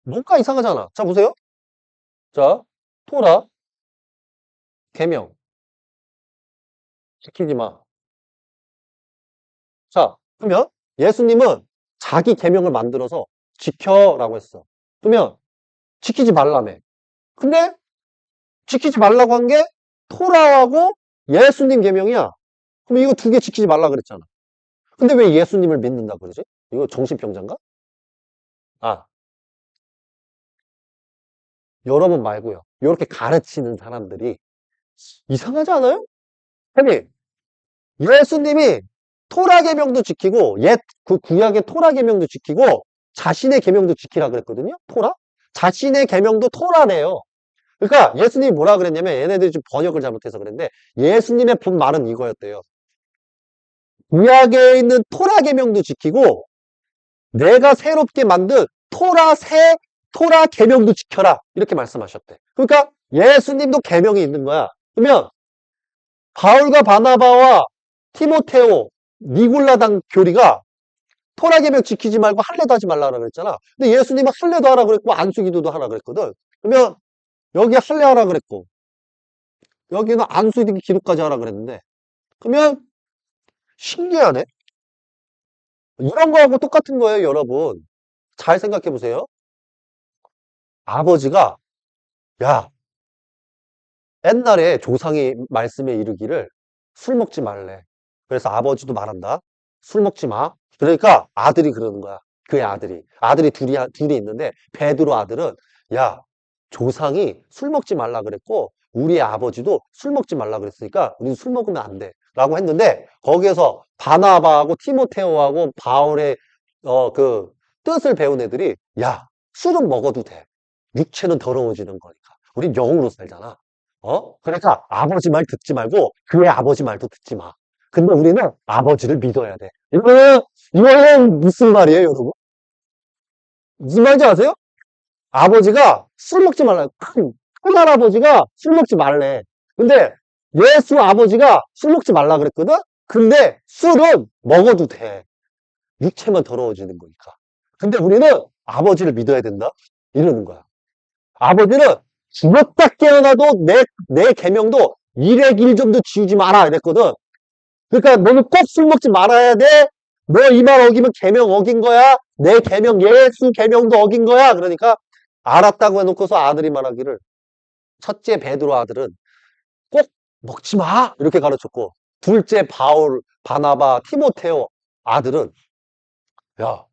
뭔가 이상하잖아. 자, 보세요. 자, 토라 계명 지키지 마. 자, 그러면 예수님은 자기 계명을 만들어서 지켜라고 했어. 그러면 지키지 말라며. 근데 지키지 말라고 한 게 토라하고 예수님 계명이야. 그럼 이거 두 개 지키지 말라 그랬잖아. 근데 왜 예수님을 믿는다 그러지? 이거 정신병자인가? 아, 여러분 말고요. 이렇게 가르치는 사람들이 이상하지 않아요? 아니, 예수님이 토라 계명도 지키고 그 구약의 토라 계명도 지키고 자신의 계명도 지키라 그랬거든요. 토라? 자신의 계명도 토라래요. 그러니까 예수님이 뭐라 그랬냐면 얘네들이 좀 번역을 잘못해서 그랬는데 예수님의 본 말은 이거였대요. 구약에 있는 토라 계명도 지키고 내가 새롭게 만든 토라 계명도 지켜라 이렇게 말씀하셨대. 그러니까 예수님도 계명이 있는 거야. 그러면 바울과 바나바와 티모테오 니골라당 교리가 토라 계명 지키지 말고 할례도 하지 말라 그랬잖아. 근데 예수님은 할례도 하라 그랬고 안수기도도 하라 그랬거든. 그러면 여기 할례 하라 그랬고 여기는 안수기도까지 하라 그랬는데 그러면 신기하네. 이런 거하고 똑같은 거예요, 여러분. 잘 생각해 보세요. 아버지가 야, 옛날에 조상이 말씀에 이르기를 술 먹지 말래. 그래서 아버지도 말한다. 술 먹지 마. 그러니까 아들이 그러는 거야. 그의 아들이. 아들이 둘이 있는데 베드로 아들은 야, 조상이 술 먹지 말라 그랬고 우리 아버지도 술 먹지 말라 그랬으니까 우리는 술 먹으면 안 돼. 라고 했는데 거기에서 바나바하고 티모테오하고 바울의 그 뜻을 배운 애들이 야, 술은 먹어도 돼. 육체는 더러워지는 거니까. 우린 영으로 살잖아. 그러니까 아버지 말 듣지 말고 그의 아버지 말도 듣지 마. 근데 우리는 아버지를 믿어야 돼. 이거는 무슨 말이에요, 여러분? 무슨 말인지 아세요? 아버지가 술 먹지 말라. 큰 할아버지가 술 먹지 말래. 근데 예수 아버지가 술 먹지 말라 그랬거든? 근데 술은 먹어도 돼. 육체만 더러워지는 거니까. 근데 우리는 아버지를 믿어야 된다? 이러는 거야. 아버지는 죽었다 깨어나도 내 계명도 일의 길 좀도 지우지 마라 이랬거든. 그러니까 너는 꼭 술 먹지 말아야 돼. 너 이 말 어기면 계명 어긴 거야. 내 계명 예수 계명도 어긴 거야. 그러니까 알았다고 해놓고서 아들이 말하기를 첫째 베드로 아들은 꼭 먹지 마 이렇게 가르쳤고 둘째 바울, 바나바, 티모테오 아들은 야,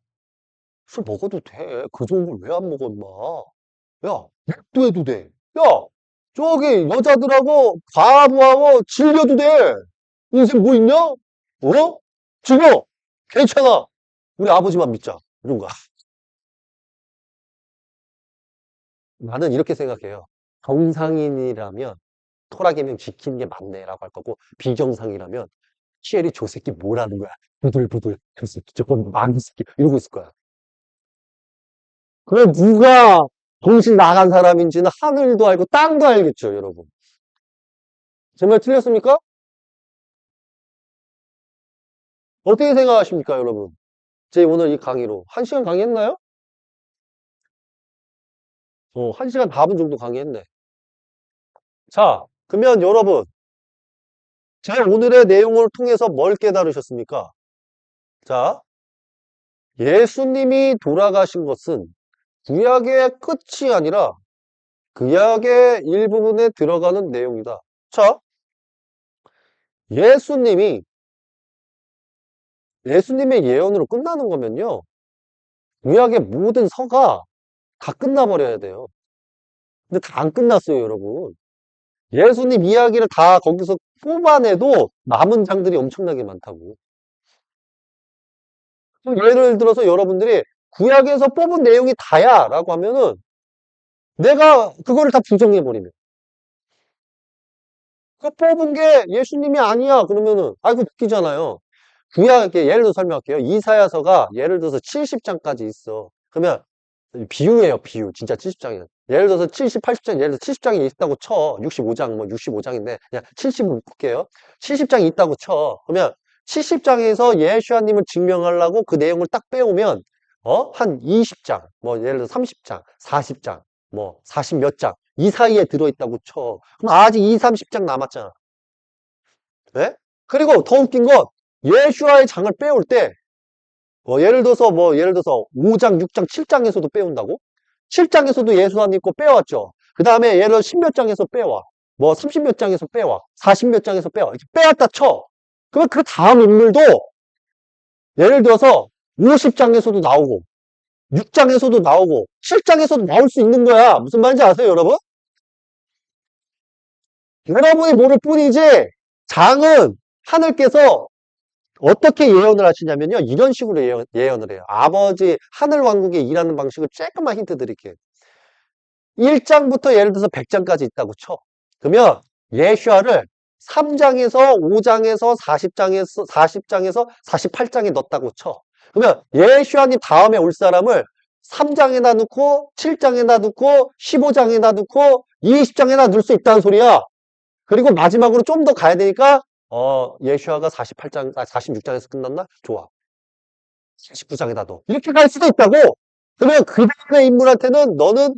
술 먹어도 돼. 그 좋은 걸 왜 안 먹어 임마. 야, 맥도 해도 돼. 야, 저기 여자들하고 과부하고 즐겨도 돼. 인생 뭐 있냐? 즐겨. 괜찮아. 우리 아버지만 믿자. 이런 거야. 나는 이렇게 생각해요. 정상인이라면 토라 계명 지키는 게 맞네라고 할 거고, 비정상이라면 시엘이 저 새끼 뭐라는 거야. 부들부들. 저 새끼 저건 망이 새끼 이러고 있을 거야. 그래 누가 정신 나간 사람인지는 하늘도 알고 땅도 알겠죠, 여러분. 제 말 틀렸습니까? 어떻게 생각하십니까, 여러분? 제 오늘 이 강의로 1시간 강의했나요? 1시간 4분 정도 강의했네. 자, 그러면 여러분, 제 오늘의 내용을 통해서 뭘 깨달으셨습니까? 자, 예수님이 돌아가신 것은 구약의 끝이 아니라 구약의 일부분에 들어가는 내용이다. 자, 예수님이 예수님의 예언으로 끝나는 거면요, 구약의 모든 서가 다 끝나버려야 돼요. 근데 다 안 끝났어요, 여러분. 예수님 이야기를 다 거기서 뽑아내도 남은 장들이 엄청나게 많다고. 그럼 예를 들어서 여러분들이 구약에서 뽑은 내용이 다야 라고 하면은 내가 그거를 다 부정해버리면, 그 뽑은 게 예수님이 아니야 그러면은 아이고 웃기잖아요. 구약에 예를 들어 설명할게요. 이사야서가 예를 들어서 70장까지 있어. 그러면 비유예요, 비유. 진짜 70장이에요. 예를 들어서 70, 80장, 예를 들어서 70장이 있다고 쳐. 65장, 뭐 65장인데 그냥 70을 볼게요. 70장이 있다고 쳐. 그러면 70장에서 예수님을 증명하려고 그 내용을 딱 빼오면 한 20장, 뭐 예를 들어 30장, 40장, 뭐 40 몇 장 이 사이에 들어있다고 쳐. 그럼 아직 2, 30장 남았잖아. 네? 그리고 더 웃긴 건 예수와의 장을 빼올 때 예를 들어서 5장, 6장, 7장에서도 빼온다고? 7장에서도 예수님 거 빼왔죠. 그 다음에 예를 들어 10 몇 장에서 빼와. 뭐 30 몇 장에서 빼와. 40 몇 장에서 빼와. 이렇게 빼왔다 쳐. 그러면 그 다음 인물도 예를 들어서 50장에서도 나오고 6장에서도 나오고 7장에서도 나올 수 있는 거야. 무슨 말인지 아세요, 여러분? 여러분이 모를 뿐이지 장은 하늘께서 어떻게 예언을 하시냐면요. 이런 식으로 예언을 해요. 아버지 하늘 왕국에 일하는 방식을 조금만 힌트 드릴게요. 1장부터 예를 들어서 100장까지 있다고 쳐. 그러면 예슈아를 3장에서 5장에서 40장에서 48장에 넣었다고 쳐. 그러면 예슈아님 다음에 올 사람을 3장에다 넣고 7장에다 넣고 15장에다 넣고 20장에다 넣을 수 있다는 소리야. 그리고 마지막으로 좀 더 가야 되니까 예슈아가 48장, 46장에서 끝났나? 좋아. 49장에다 둬. 이렇게 갈 수도 있다고. 그러면 그 다음에 인물한테는 너는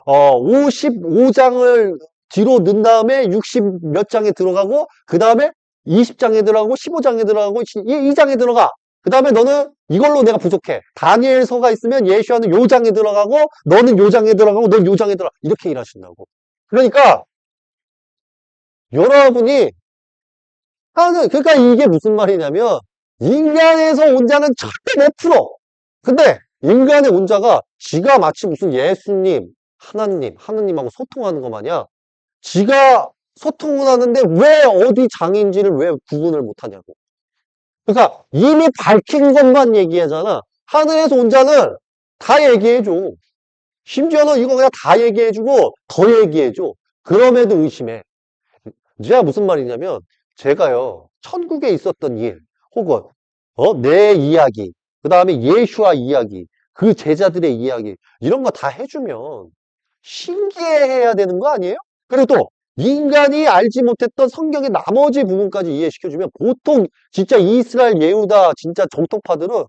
55장을 뒤로 넣은 다음에 60 몇 장에 들어가고 그 다음에 20장에 들어가고 15장에 들어가고 2장에 들어가. 그 다음에 너는 이걸로 내가 부족해. 다니엘서가 있으면 예수와는 요 장에 들어가고 너는 요 장에 들어가고 넌 요 장에 들어가. 이렇게 일하신다고. 그러니까 여러분이 그러니까 이게 무슨 말이냐면 인간에서 온 자는 절대 못 풀어. 근데 인간의 온 자가 지가 마치 무슨 예수님, 하느님하고 소통하는 것 마냥 지가 소통을 하는데 왜 어디 장인지를 왜 구분을 못하냐고. 그러니까 이미 밝힌 것만 얘기하잖아. 하늘에서 온 자는 다 얘기해줘. 심지어는 이거 그냥 다 얘기해주고 더 얘기해줘. 그럼에도 의심해. 제가 무슨 말이냐면 제가요 천국에 있었던 일 혹은 내 이야기 그 다음에 예슈아 이야기 그 제자들의 이야기 이런 거 다 해주면 신기해해야 되는 거 아니에요? 그리고 또 인간이 알지 못했던 성경의 나머지 부분까지 이해시켜주면 보통 진짜 이스라엘 예후다 진짜 정통파들은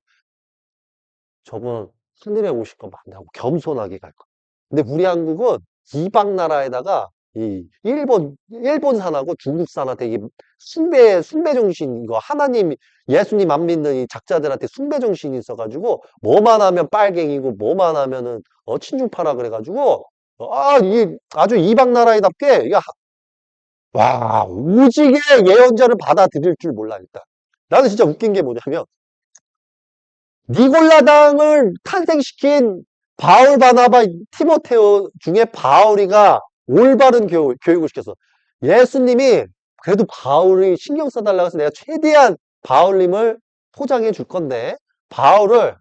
저분 하늘에 오실 거 맞냐고 겸손하게 갈 거. 근데 우리 한국은 이방 나라에다가 이 일본산하고 중국산한테 이게 숭배 정신, 이거 하나님, 예수님 안 믿는 이 작자들한테 숭배 정신이 있어가지고 뭐만 하면 빨갱이고 뭐만 하면은 친중파라 그래가지고 이게 아주 이방 나라에답게 이게 와 오지게 예언자를 받아들일 줄 몰라 일단. 나는 진짜 웃긴 게 뭐냐면 니골라당을 탄생시킨 바울 바나바 티모테오 중에 바울이가 올바른 교육을 시켰어. 예수님이 그래도 바울이 신경 써달라고 해서 내가 최대한 바울님을 포장해 줄 건데 바울을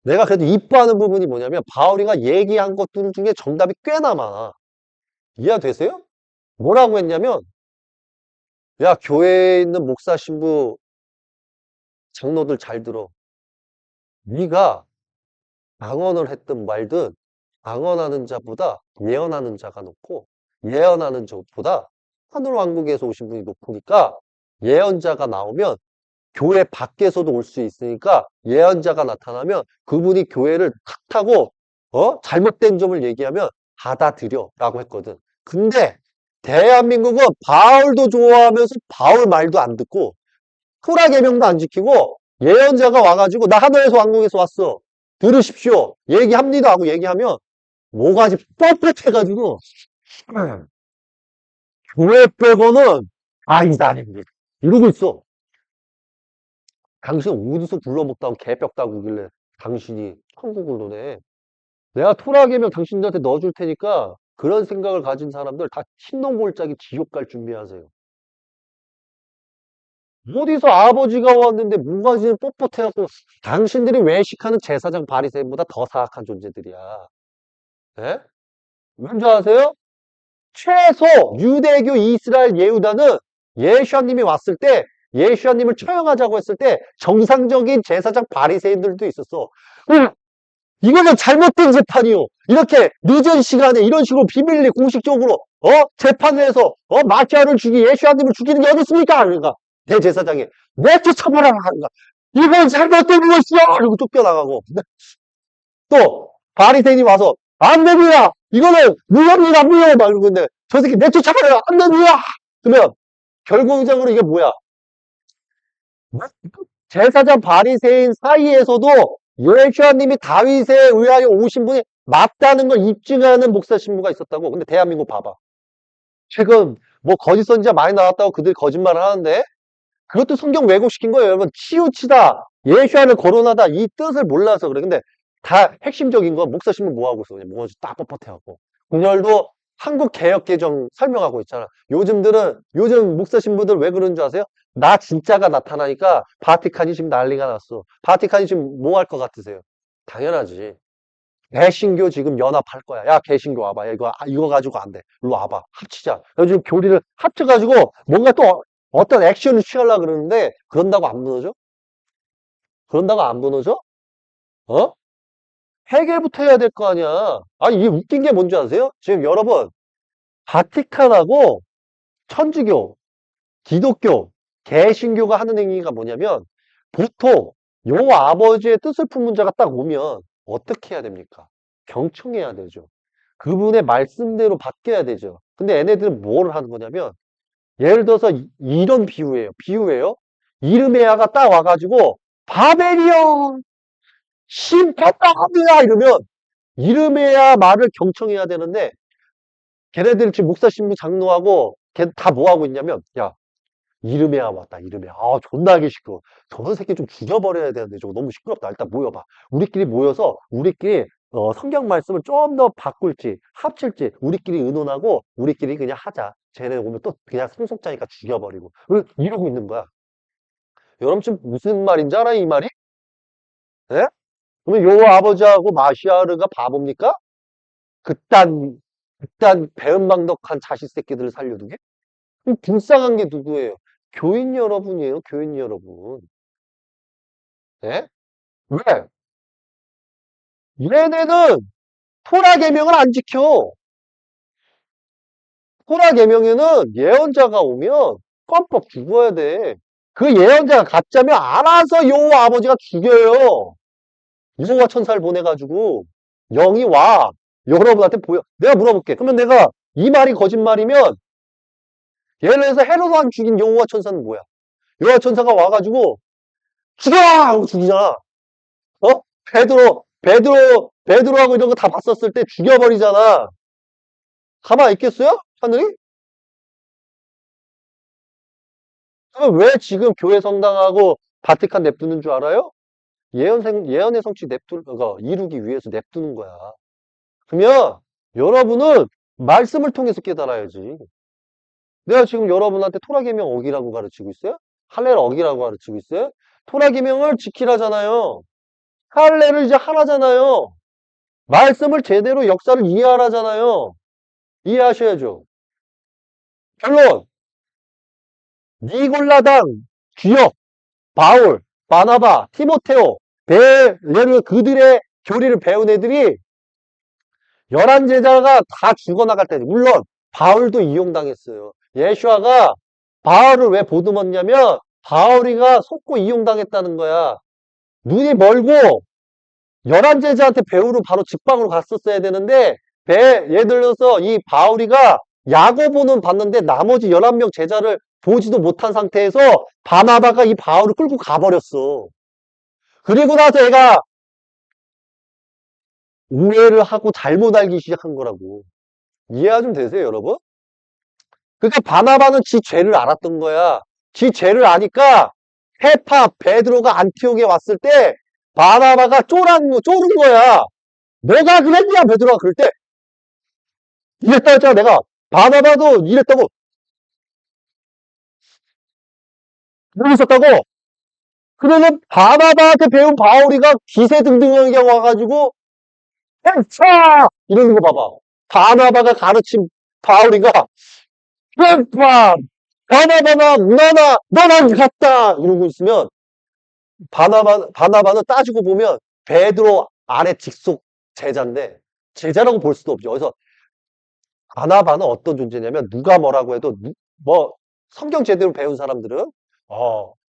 내가 그래도 이뻐하는 부분이 뭐냐면 바울이가 얘기한 것들 중에 정답이 꽤나 많아. 이해되세요? 뭐라고 했냐면, 야, 교회에 있는 목사, 신부, 장로들 잘 들어. 네가 방언을 했든 말든 방언하는 자보다 예언하는 자가 높고 예언하는 자보다 하늘 왕국에서 오신 분이 높으니까 예언자가 나오면 교회 밖에서도 올 수 있으니까 예언자가 나타나면 그분이 교회를 탁 타고 잘못된 점을 얘기하면 받아들여라고 했거든. 근데 대한민국은 바울도 좋아하면서 바울 말도 안 듣고 토라 계명도 안 지키고 예언자가 와가지고 나 하늘에서 왕국에서 왔어. 들으십시오. 얘기합니다 하고 얘기하면 뭐가지 뻣뻣해가지고 교회 빼고는 아니다 아닙니다. 이러고 있어. 당신 어디서 굴러먹다고 개벽 다구길래 당신이 천국을 노네. 내가 토라 계명 당신들한테 넣어줄 테니까 그런 생각을 가진 사람들 다 흰농골짜기 지옥 갈 준비하세요. 어디서 아버지가 왔는데 뭐가지는 뻣뻣해갖고 당신들이 외식하는 제사장 바리새인보다 더 사악한 존재들이야. 예? 뭔지 아세요? 최소 유대교 이스라엘 예후다는 예수님이 왔을 때 예수님을 처형하자고 했을 때 정상적인 제사장 바리새인들도 있었어. 이거는 잘못된 재판이요. 이렇게 늦은 시간에 이런 식으로 비밀리 공식적으로 재판을 해서 마티아를 예수님을 죽이는 게 어디 있습니까? 그러니까 대제사장이 내쫓아봐라. 그러니까 이건 잘못된 것이야. 그리고 쫓겨나가고 또 바리새인이 와서 안 됩니다. 이거는 무효입니다. 무효. 막 이러고 있는데 저 새끼 내쫓아봐라. 안 됩니다. 그러면 결국적으로 이게 뭐야? 제사장 바리새인 사이에서도 예수님이 다윗에 의하여 오신 분이 맞다는 걸 입증하는 목사 신부가 있었다고. 근데 대한민국 봐봐. 최근 뭐 거짓 선지자 많이 나왔다고 그들이 거짓말을 하는데 그것도 성경 왜곡시킨 거예요. 여러분 치우치다, 예수안을 거론하다 이 뜻을 몰라서 그래. 근데 다 핵심적인 건 목사 신부 뭐 하고 있어? 그냥 뭐가 딱 뻣뻣해갖고. 공열도 한국 개혁 개정 설명하고 있잖아. 요즘 목사 신부들 왜 그런 줄 아세요? 나 진짜가 나타나니까 바티칸이 지금 난리가 났어. 바티칸이 지금 뭐 할 것 같으세요? 당연하지. 개신교 지금 연합할 거야. 야, 개신교 와봐. 야, 이거 가지고 안 돼. 일로 와봐. 합치자. 요즘 교리를 합쳐가지고 뭔가 또 어떤 액션을 취하려고 그러는데, 그런다고 안 무너져? 그런다고 안 무너져? 어? 해결부터 해야 될 거 아니야. 아니, 이게 웃긴 게 뭔지 아세요? 지금 여러분, 바티칸하고 천주교, 기독교, 개신교가 하는 행위가 뭐냐면, 보통 요 아버지의 뜻을 품은 자가 딱 오면 어떻게 해야 됩니까? 경청해야 되죠. 그분의 말씀대로 바뀌어야 되죠. 근데 얘네들은 뭘 하는 거냐면, 예를 들어서 이런 비유예요. 이르메아가 딱 와가지고 바벨이여 심판당합니다 이러면 이르메아 말을 경청해야 되는데 걔네들 지금 목사 신부 장로하고 걔 다 뭐 하고 있냐면 야 이르메아 왔다 이르메아 존나 하기 시끄러워. 저런 새끼 좀 죽여버려야 되는데 저거 너무 시끄럽다. 일단 모여봐. 우리끼리 모여서 우리끼리 성경 말씀을 좀 더 바꿀지 합칠지 우리끼리 의논하고 우리끼리 그냥 하자. 쟤네 오면 또 그냥 상속자니까 죽여버리고 이러고 있는 거야. 여러분 지금 무슨 말인지 알아요 이 말이? 예? 그러면 요 아버지하고 마시아르가 바보입니까? 그딴 배은망덕한 자식 새끼들을 살려두게? 그럼 불쌍한 게 누구예요? 교인 여러분이에요 교인 여러분. 예? 왜? 얘네는 토라 계명을 안 지켜. 토라 계명에는 예언자가 오면 껌뻑 죽어야 돼. 그 예언자가 가짜면 알아서 여호와 아버지가 죽여요. 여호와 천사를 보내가지고 영이 와. 여러분한테 보여. 내가 물어볼게. 그러면 내가 이 말이 거짓말이면 예를 들어서 헤롯 왕 죽인 여호와 천사는 뭐야? 여호와 천사가 와가지고 죽여! 하고 죽이잖아. 어? 베드로하고 이런 거 다 봤었을 때 죽여버리잖아. 가만 있겠어요? 하늘이? 그럼 왜 지금 교회 성당하고 바티칸 냅두는 줄 알아요? 예언의 성취 이루기 위해서 냅두는 거야. 그러면 여러분은 말씀을 통해서 깨달아야지. 내가 지금 여러분한테 토라계명 어기라고 가르치고 있어요? 할례를 어기라고 가르치고 있어요? 토라계명을 지키라잖아요. 할례를 이제 하라잖아요. 말씀을 제대로 역사를 이해하라잖아요. 이해하셔야죠. 결론, 니골라당, 주역, 바울, 바나바, 티모테오, 예를 들어 그들의 교리를 배운 애들이 11제자가 다 죽어나갈 때, 물론 바울도 이용당했어요. 예수아가 바울을 왜 보듬었냐면 바울이가 속고 이용당했다는 거야. 눈이 멀고 11제자한테 배우러 바로 직방으로 갔었어야 되는데 예를 들어서 이 바울이가 야고보는 봤는데 나머지 11명 제자를 보지도 못한 상태에서 바나바가 이 바울을 끌고 가버렸어. 그리고 나서 얘가 오해를 하고 잘못 알기 시작한 거라고. 이해가 좀 되세요, 여러분? 그러니까 바나바는 지 죄를 알았던 거야. 지 죄를 아니까 케파, 베드로가 안티옥에 왔을 때 바나바가 쫄은 거야. 너가 그랬냐, 베드로가 그럴 때. 이랬다 했잖아, 내가. 바나바도 이랬다고. 그러고 있었다고. 그러면 바나바한테 배운 바울이가 기세등등하게 와가지고 엠파! 이러는 거 봐봐. 바나바가 가르친 바울이가 엠파! 바나바나 너랑 같다! 이러고 있으면 바나바는 따지고 보면 베드로 아래 직속 제자인데 제자라고 볼 수도 없죠. 그래서 바나바는 어떤 존재냐면 누가 뭐라고 해도 뭐 성경 제대로 배운 사람들은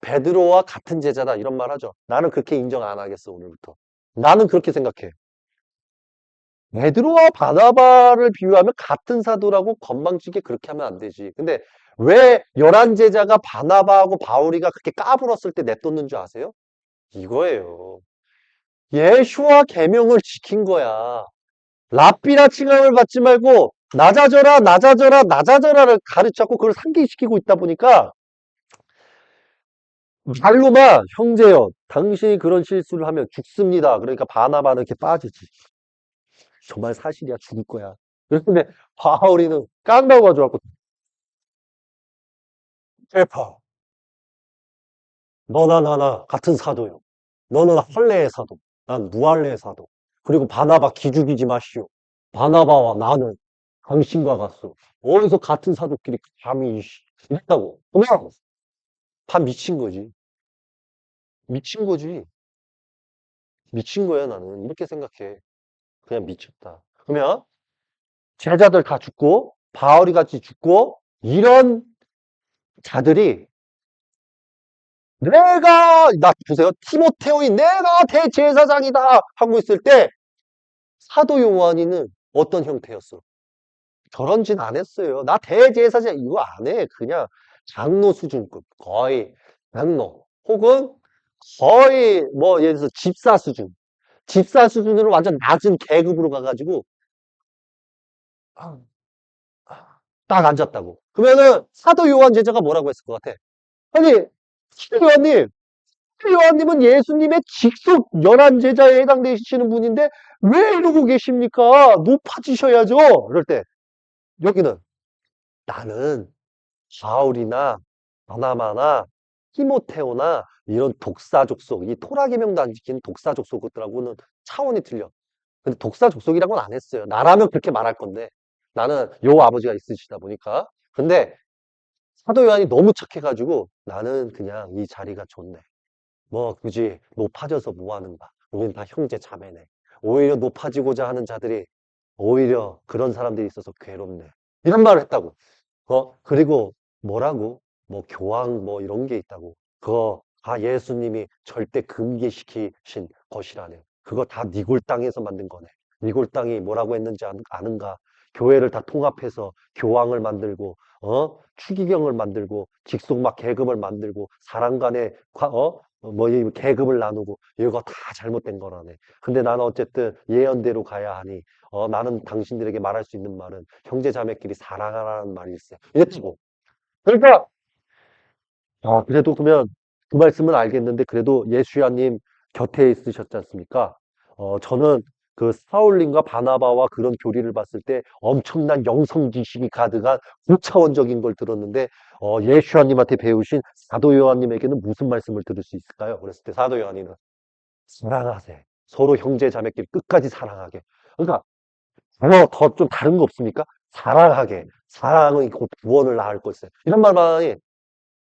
베드로와 같은 제자다 이런 말 하죠. 나는 그렇게 인정 안 하겠어 오늘부터. 나는 그렇게 생각해. 베드로와 바나바를 비유하면 같은 사도라고 건방지게 그렇게 하면 안 되지. 근데 왜 11제자가 바나바하고 바울이가 그렇게 까불었을 때 내쫓는 줄 아세요? 이거예요. 예수와 계명을 지킨 거야. 랍비나 칭함을 받지 말고 낮아져라 낮아져라 낮아져라를 가르쳤고 그걸 상기시키고 있다 보니까 말로만 형제여 당신이 그런 실수를 하면 죽습니다. 그러니까 바나바는 이렇게 빠지지. 정말 사실이야 죽을 거야. 그런데 바울이는 깡다고 가져갖고 대파 너나 나나 같은 사도요. 너는 할례의 사도 난 무할례의 사도. 그리고 바나바 기죽이지 마시오. 바나바와 나는 당신과 같소. 어디서 같은 사도끼리 감히 이랬다고. 그냥 다 미친 거지. 미친 거지. 미친 거야 나는. 이렇게 생각해. 그냥 미쳤다. 그러면 제자들 다 죽고 바울이 같이 죽고 이런 자들이 나 보세요. 티모테오인 내가 대제사장이다 하고 있을 때 사도 요한이는 어떤 형태였어? 저런 짓 안 했어요. 나 대제사장 이거 안 해. 그냥 장로 수준급. 거의 장로. 혹은 거의 뭐 예를 들어서 집사 수준. 집사 수준으로 완전 낮은 계급으로 가가지고 딱 앉았다고. 그러면은 사도 요한 제자가 뭐라고 했을 것 같아? 아니 사도 요한님, 사도 요한님은 예수님의 직속 열한 제자에 해당되시는 분인데 왜 이러고 계십니까? 높아지셔야죠. 그럴 때 여기는 나는 바울이나 바나바나 티모테오나 이런 독사 족속, 이 토라 계명도 안 지키는 독사 족속들하고는 차원이 틀려. 근데 독사 족속이라고는 안 했어요. 나라면 그렇게 말할 건데 나는 요 아버지가 있으시다 보니까. 근데 사도 요한이 너무 착해가지고 나는 그냥 이 자리가 좋네. 뭐 굳이 높아져서 뭐 하는가. 우린 다 형제 자매네. 오히려 높아지고자 하는 자들이 오히려 그런 사람들이 있어서 괴롭네. 이런 말을 했다고. 그리고 뭐라고? 뭐 교황 뭐 이런 게 있다고. 그거 다 예수님이 절대 금기시키신 것이라네. 그거 다 니골 땅에서 만든 거네. 니골 땅이 뭐라고 했는지 아는가? 교회를 다 통합해서 교황을 만들고, 추기경을 만들고, 직속 막 계급을 만들고, 사람 간에, 뭐, 이 계급을 나누고, 이거 다 잘못된 거라네. 근데 나는 어쨌든 예언대로 가야 하니, 나는 당신들에게 말할 수 있는 말은 형제 자매끼리 사랑하라는 말일세. 이랬고. 그러니까 그래도 그러면 그 말씀은 알겠는데 그래도 예수야님 곁에 있으셨지 않습니까? 저는 그 사울님과 바나바와 그런 교리를 봤을 때 엄청난 영성 지식이 가득한 고차원적인 걸 들었는데 예수야님한테 배우신 사도 요한님에게는 무슨 말씀을 들을 수 있을까요? 그랬을 때 사도 요한이는 사랑하세. 서로 형제 자매끼리 끝까지 사랑하게. 그러니까 더 좀 다른 거 없습니까? 사랑은 곧 구원을 낳을 것이다. 이런 말만이,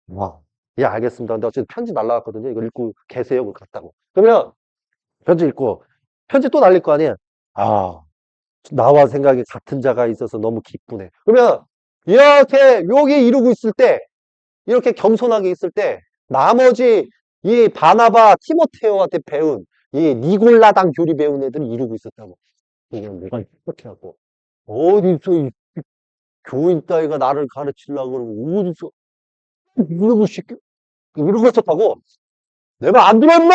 와, 예, 알겠습니다. 근데 어쨌든 편지 날라왔거든요. 이거 읽고 계세요. 그거 갔다고. 그러면 편지 읽고, 편지 또 날릴 거 아니에요? 아, 나와 생각이 같은 자가 있어서 너무 기쁘네. 그러면, 이렇게, 여기 이루고 있을 때, 이렇게 겸손하게 있을 때, 나머지, 이 바나바, 티모테오한테 배운, 이 니골라당 교리 배운 애들이 이루고 있었다고. 이게 뭐가 이렇게 하고. 어디서 이 교인 따위가 나를 가르치려고 그러고, 어디서, 이러고 싶게, 이러고 있었다고. 내 말 안 들어, 임마!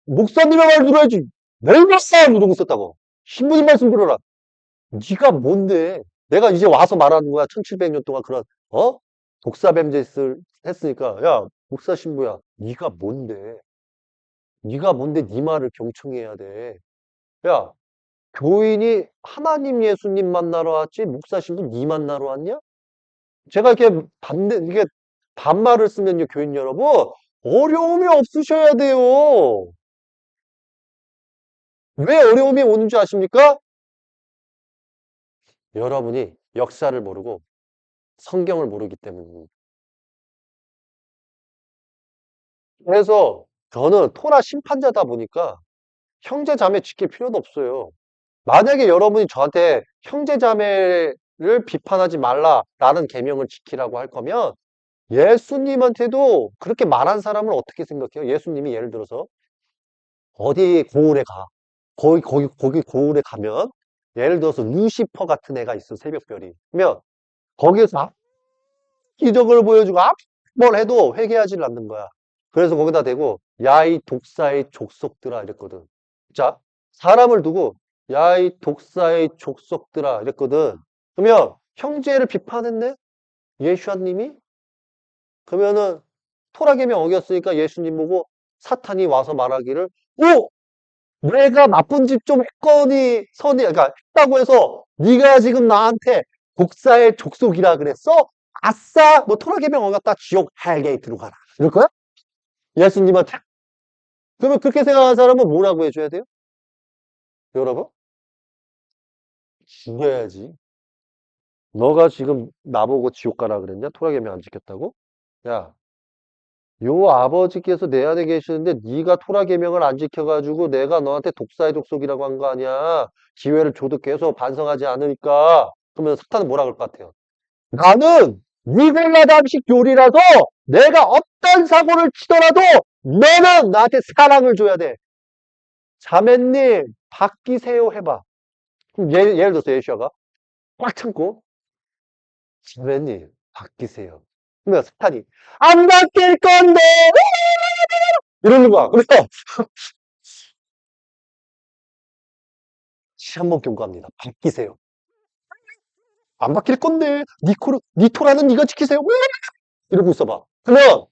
목사님의 말 들어야지. 내가 봤어! 이러고 있었다고. 신부님 말씀 들어라. 네가 뭔데? 내가 이제 와서 말하는 거야. 1700년 동안 그런 독사뱀짓을 했으니까 야 목사 신부야 네가 뭔데 네 말을 경청해야 돼. 야 교인이 하나님 예수님 만나러 왔지 목사 신부 네 만나러 왔냐? 제가 이렇게 이게 반말을 쓰면요 교인 여러분 어려움이 없으셔야 돼요. 왜 어려움이 오는 줄 아십니까? 여러분이 역사를 모르고 성경을 모르기 때문입니다. 그래서 저는 토라 심판자다 보니까 형제 자매 지킬 필요도 없어요. 만약에 여러분이 저한테 형제 자매를 비판하지 말라라는 계명을 지키라고 할 거면 예수님한테도 그렇게 말한 사람을 어떻게 생각해요? 예수님이 예를 들어서 어디 고을에 가. 거기 고을에 가면 예를 들어서 루시퍼 같은 애가 있어 새벽별이. 그러면 거기에서 기적을 보여주고 뭘 해도 회개하지를 않는 거야. 그래서 거기다 대고 야 이 독사의 족속들아 이랬거든. 자, 사람을 두고 야 이 독사의 족속들아 이랬거든. 그러면 형제를 비판했네? 예수님이? 그러면은 토라계명 어겼으니까 예수님 보고 사탄이 와서 말하기를 오! 내가 나쁜 짓 좀 했거니 그러니까 했다고 해서 네가 지금 나한테 독사의 족속이라 그랬어? 아싸! 뭐 토라계명 어겼다 지옥 헬게이트로 가라. 이럴 거야? 예수님한테? 그러면 그렇게 생각하는 사람은 뭐라고 해줘야 돼요? 여러분? 죽여야지. 너가 지금 나보고 지옥 가라 그랬냐? 토라계명 안 지켰다고? 야, 요 아버지께서 내 안에 계시는데 네가 토라계명을 안 지켜가지고 내가 너한테 독사의 족속이라고 한 거 아니야. 기회를 줘도 계속 반성하지 않으니까. 그러면 사탄은 뭐라 그럴 것 같아요? 나는 니골라담식 요리라서 내가 어떤 사고를 치더라도 너는 나한테 사랑을 줘야 돼. 자매님 바뀌세요 해봐. 그럼 예를 들어서 예시아가 꽉 참고 자매님 바뀌세요. 그러면 사탄이 안 바뀔 건데 이러는 거야. 그래서 다시 한번 경고합니다. 바뀌세요. 안 바뀔 건데 니토라는 네가 지키세요. 이러고 있어봐. 그러면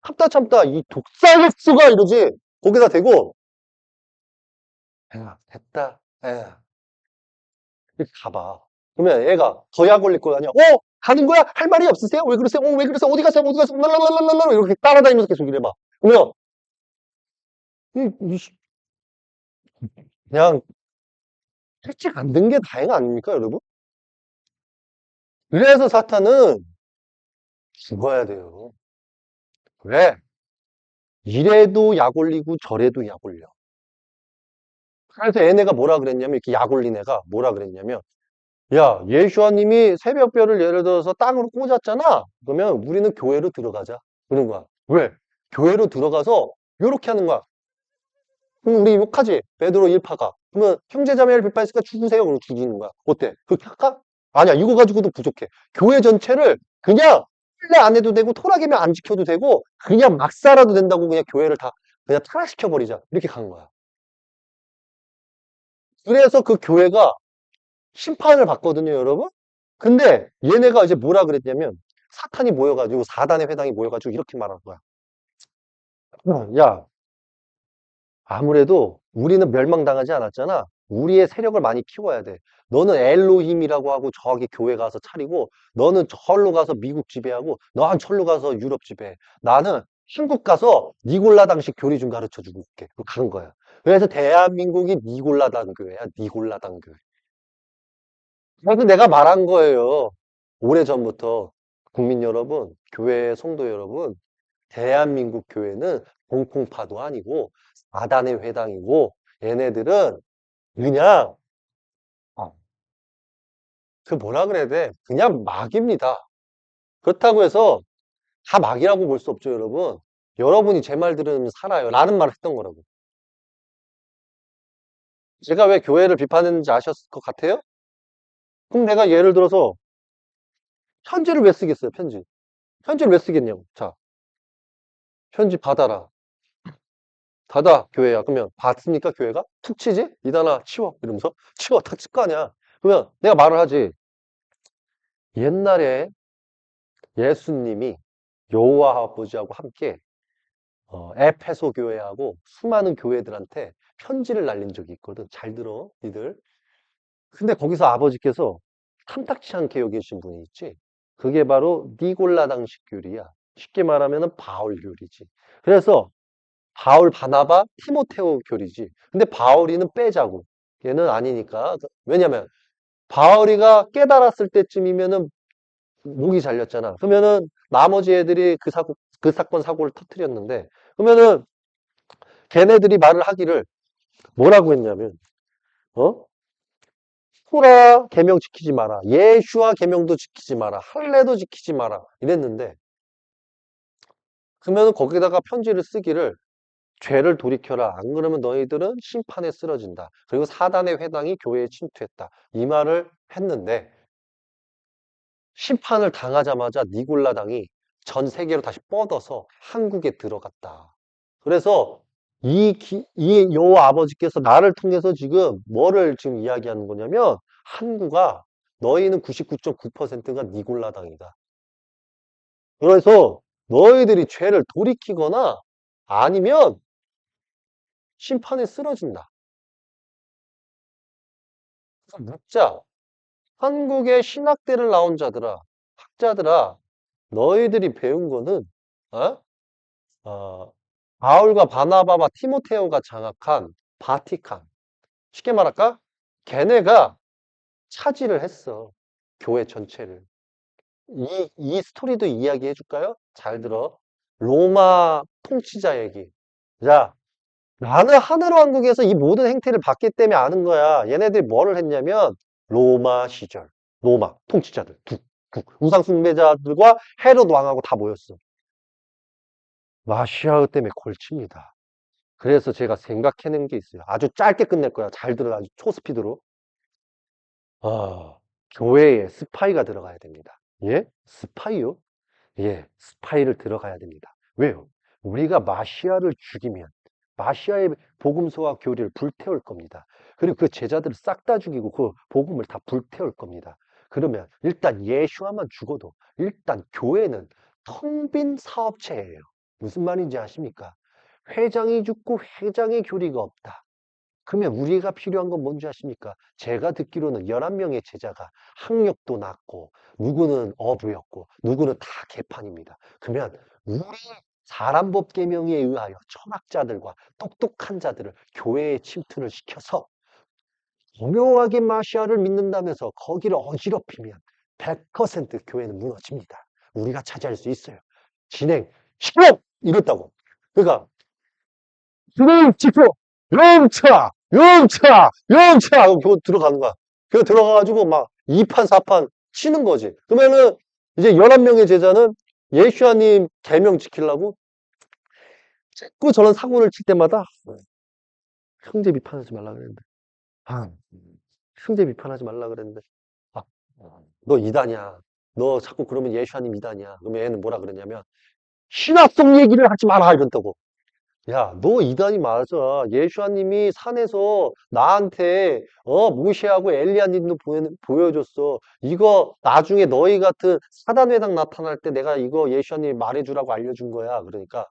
참다 참다 이 독사격수가 이러지. 거기다 대고 야 됐다. 야 이렇게 가봐. 그러면 얘가 더 약 올릴 거 아니야. 가는 거야? 할 말이 없으세요? 왜 그러세요? 왜 그러세요? 어디 가세요? 어디 가세요? 랄랄랄랄랄 이렇게 따라다니면서 계속 이래봐. 그러면 이 그냥 채찍 안 든 게 다행 아닙니까, 여러분? 그래서 사탄은 죽어야 돼요. 왜? 이래도 약 올리고 저래도 약 올려. 그래서 얘네가 뭐라 그랬냐면 이렇게 약 올린 애가 뭐라 그랬냐면 야, 예수아님이 새벽별을 예를 들어서 땅으로 꽂았잖아. 그러면 우리는 교회로 들어가자. 그런 거야. 왜? 교회로 들어가서 이렇게 하는 거야. 그럼 우리 욕하지? 베드로 일파가. 그러면 형제자매를 비판했으니까 죽으세요. 그럼 죽이는 거야. 어때? 그렇게 할까? 아니야. 이거 가지고도 부족해. 교회 전체를 그냥 혼례 안 해도 되고 토라계명 안 지켜도 되고 그냥 막 살아도 된다고 그냥 교회를 다 그냥 타락시켜버리자. 이렇게 간 거야. 그래서 그 교회가 심판을 받거든요, 여러분. 근데 얘네가 이제 뭐라 그랬냐면 사탄이 모여가지고 사단의 회당이 모여가지고 이렇게 말한 거야. 야, 아무래도 우리는 멸망당하지 않았잖아. 우리의 세력을 많이 키워야 돼. 너는 엘로힘이라고 하고 저기 교회 가서 차리고 너는 절로 가서 미국 지배하고 너는 절로 가서 유럽 지배해. 나는 한국 가서 니골라당식 교리 좀 가르쳐 주고 올게. 가는 거야. 그래서 대한민국이 니골라당 교회야. 니골라당 교회. 그래서 내가 말한 거예요. 오래전부터. 국민 여러분, 교회 성도 여러분, 대한민국 교회는 공콩파도 아니고 사단의 회당이고 얘네들은 그냥 그 뭐라 그래야 돼? 그냥 막입니다. 그렇다고 해서 다 막이라고 볼 수 없죠, 여러분. 여러분이 제 말 들으면 살아요. 라는 말을 했던 거라고. 제가 왜 교회를 비판했는지 아셨을 것 같아요? 그럼 내가 예를 들어서 편지를 왜 쓰겠어요, 편지? 편지를 왜 쓰겠냐고. 자, 편지 받아라. 닫아, 교회야. 그러면 받습니까, 교회가? 툭 치지? 이단아, 치워. 이러면서 치워. 탁 칠 거 아니야. 그러면 내가 말을 하지. 옛날에 예수님이 여호와 아버지하고 함께 에페소 교회하고 수많은 교회들한테 편지를 날린 적이 있거든. 잘 들어, 니들. 근데 거기서 아버지께서 탐탁치 않게 여기신 분이 있지. 그게 바로 니골라당식 교리야. 쉽게 말하면 바울 교리지. 그래서 바울, 바나바, 티모테오 교리지. 근데 바울이는 빼자고. 얘는 아니니까. 왜냐면 바울이가 깨달았을 때쯤이면은 목이 잘렸잖아. 그러면은 나머지 애들이 그 사건 사고를 터뜨렸는데 그러면은 걔네들이 말을 하기를 뭐라고 했냐면 어? 토라 계명 지키지 마라. 예슈아 계명도 지키지 마라. 할례도 지키지 마라. 이랬는데 그러면은 거기다가 편지를 쓰기를 죄를 돌이켜라. 안 그러면 너희들은 심판에 쓰러진다. 그리고 사단의 회당이 교회에 침투했다. 이 말을 했는데 심판을 당하자마자 니골라당이 전 세계로 다시 뻗어서 한국에 들어갔다. 그래서 이 여호와 아버지께서 나를 통해서 지금 뭐를 지금 이야기하는 거냐면 한국아 너희는 99.9%가 니골라당이다. 그래서 너희들이 죄를 돌이키거나 아니면 심판에 쓰러진다. 그래서 묻자. 한국의 신학대를 나온 자들아, 학자들아, 너희들이 배운 거는 어? 어, 바울과 바나바와 티모테오가 장악한 바티칸. 쉽게 말할까? 걔네가 차지를 했어. 교회 전체를. 이 스토리도 이야기해 줄까요? 잘 들어. 로마 통치자 얘기. 자, 나는 하늘왕국에서 이 모든 행태를 봤기 때문에 아는 거야. 얘네들이 뭐를 했냐면 로마 시절, 로마 통치자들, 우상 숭배자들과 헤롯 왕하고 다 모였어. 마시아흐 때문에 골칩니다. 그래서 제가 생각해낸 게 있어요. 아주 짧게 끝낼 거야. 잘 들어, 아주 초스피드로. 아, 교회에 스파이가 들어가야 됩니다. 예? 스파이요? 예, 스파이를 들어가야 됩니다. 왜요? 우리가 마시아를 죽이면 마시아의 복음서와 교리를 불태울 겁니다. 그리고 그 제자들을 싹 다 죽이고 그 복음을 다 불태울 겁니다. 그러면 일단 예수와만 죽어도 일단 교회는 텅 빈 사업체예요. 무슨 말인지 아십니까? 회장이 죽고 회장의 교리가 없다. 그러면 우리가 필요한 건 뭔지 아십니까? 제가 듣기로는 11명의 제자가 학력도 낮고 누구는 어부였고 누구는 다 개판입니다. 그러면 우리 사람법 계명에 의하여 철학자들과 똑똑한 자들을 교회에 침투를 시켜서 교묘하게 마시아를 믿는다면서 거기를 어지럽히면 100% 교회는 무너집니다. 우리가 차지할 수 있어요. 진행, 시작! 이랬다고. 그러니까 집중! 영차! 영차! 영차! 하고 그거 들어가는 거야. 그거 들어가가지고 막 2판, 4판 치는 거지. 그러면은 이제 11명의 제자는 예수님 계명 지키려고 자꾸 저런 사고를 칠 때마다 형제 비판하지 말라 그랬는데. 아, 형제 비판하지 말라 그랬는데. 아, 너 이단이야. 너 자꾸 그러면 예수님 이단이야. 그러면 얘는 뭐라 그러냐면 신화성 얘기를 하지 마라 이런다고. 야, 너 이단이 맞아. 예수아님이 산에서 나한테 모세하고 엘리야님도 보여줬어. 이거 나중에 너희 같은 사단회당 나타날 때 내가 이거 예수아님이 말해주라고 알려준 거야. 그러니까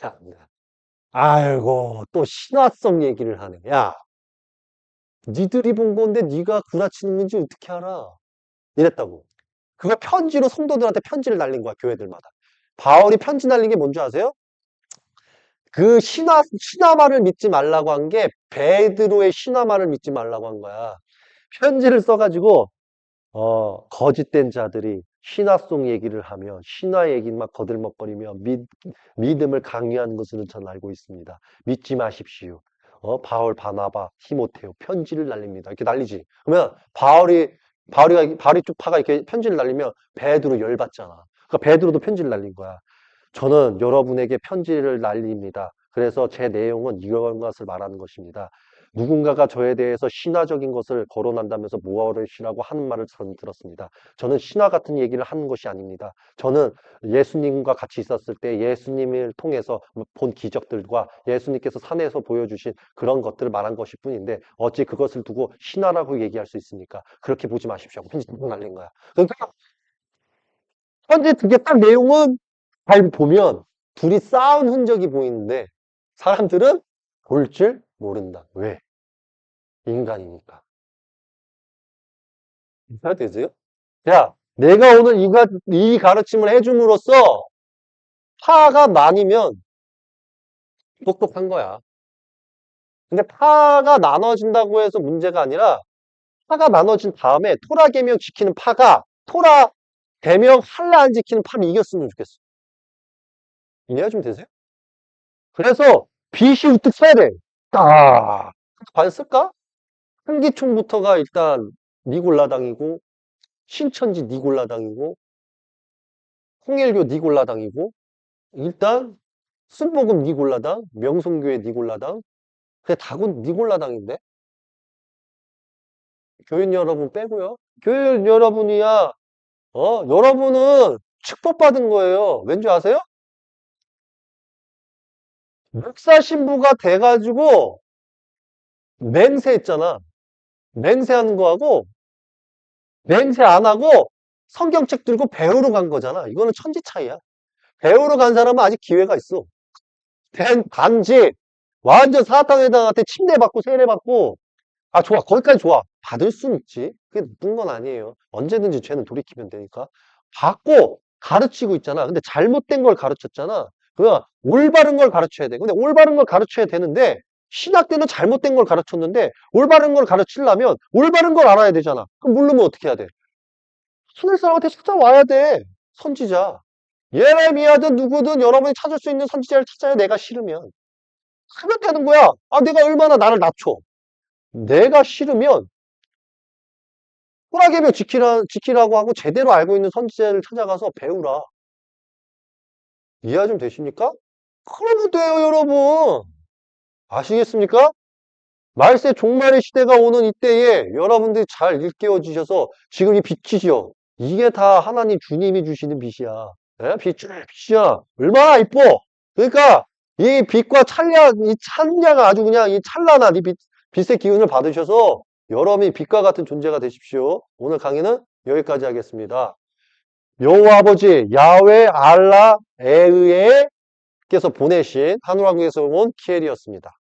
참, 아이고 또 신화성 얘기를 하네. 야, 니들이 본 건데 네가 구라치는 건지 어떻게 알아? 이랬다고. 그걸 편지로 성도들한테 편지를 날린 거야, 교회들마다. 바울이 편지 날린 게 뭔지 아세요? 그 신화말을 믿지 말라고 한 게 베드로의 신화말을 믿지 말라고 한 거야. 편지를 써가지고 거짓된 자들이 신화송 얘기를 하며 신화 얘기만 거들먹거리며 믿음을 강요하는 것으로 저는 알고 있습니다. 믿지 마십시오. 바울, 바나바, 티모테오 편지를 날립니다. 이렇게 날리지. 그러면 바울이 쪽파가 이렇게 편지를 날리면 베드로 열받잖아. 그러니까 베드로도 편지를 날린 거야. 저는 여러분에게 편지를 날립니다. 그래서 제 내용은 이런 것을 말하는 것입니다. 누군가가 저에 대해서 신화적인 것을 거론한다면서 무엇이라고 하는 말을 저는 들었습니다. 저는 신화 같은 얘기를 하는 것이 아닙니다. 저는 예수님과 같이 있었을 때 예수님을 통해서 본 기적들과 예수님께서 산에서 보여주신 그런 것들을 말한 것일 뿐인데 어찌 그것을 두고 신화라고 얘기할 수 있습니까? 그렇게 보지 마십시오. 편지 딱 날린 거야. 그러니까 편지 두 개 딱 내용은 잘 보면 둘이 싸운 흔적이 보이는데 사람들은 볼 줄 모른다. 왜? 인간이니까. 이해가 되세요? 야, 내가 오늘 이 가르침을 해줌으로써 파가 나뉘면 똑똑한 거야. 근데 파가 나눠진다고 해서 문제가 아니라 파가 나눠진 다음에 토라 계명 지키는 파가 토라 계명 할라 안 지키는 파를 이겼으면 좋겠어. 이해가 좀 되세요? 그래서 빛이 우뚝 서야 돼. 딱. 과연 쓸까? 한기총부터가 일단 니골라당이고 신천지 니골라당이고 홍일교 니골라당이고 일단 순복음 니골라당 명성교회 니골라당 그게 다군 니골라당인데 교인 여러분 빼고요. 교인 여러분이야 여러분은 축복받은 거예요. 왠지 아세요? 목사 신부가 돼가지고 맹세했잖아. 맹세하는 거하고 맹세 안 하고 성경책 들고 배우러 간 거잖아. 이거는 천지 차이야. 배우러 간 사람은 아직 기회가 있어. 단지 완전 사탕에다한테 침대 받고 세례 받고 좋아 거기까지 좋아 받을 수는 있지 그게 나쁜 건 아니에요 언제든지 죄는 돌이키면 되니까 받고 가르치고 있잖아 근데 잘못된 걸 가르쳤잖아 그냥 올바른 걸 가르쳐야 돼 근데 올바른 걸 가르쳐야 되는데 신학 때는 잘못된 걸 가르쳤는데 올바른 걸 가르치려면 올바른 걸 알아야 되잖아 그럼 모르면 어떻게 해야 돼 하늘 사람한테 찾아와야 돼 선지자 예레미야든 누구든 여러분이 찾을 수 있는 선지자를 찾아야 내가 싫으면 하면 되는 거야. 내가 얼마나 나를 낮춰. 내가 싫으면 호라개명 지키라고 하고 제대로 알고 있는 선지자를 찾아가서 배우라. 이해가 좀 되십니까? 그러면 돼요, 여러분. 아시겠습니까? 말세 종말의 시대가 오는 이때에 여러분들이 잘 일깨워지셔서 지금 이 빛이죠. 이게 다 하나님 주님이 주시는 빛이야. 예? 빛이야. 얼마나 이뻐. 그러니까 이 빛과 이 찬양가 아주 그냥 이 찬란한 빛의 기운을 받으셔서 여러분이 빛과 같은 존재가 되십시오. 오늘 강의는 여기까지 하겠습니다. 여호와 아버지 야훼 알라 에의에께서 보내신 하늘왕국에서 온 키엘이었습니다.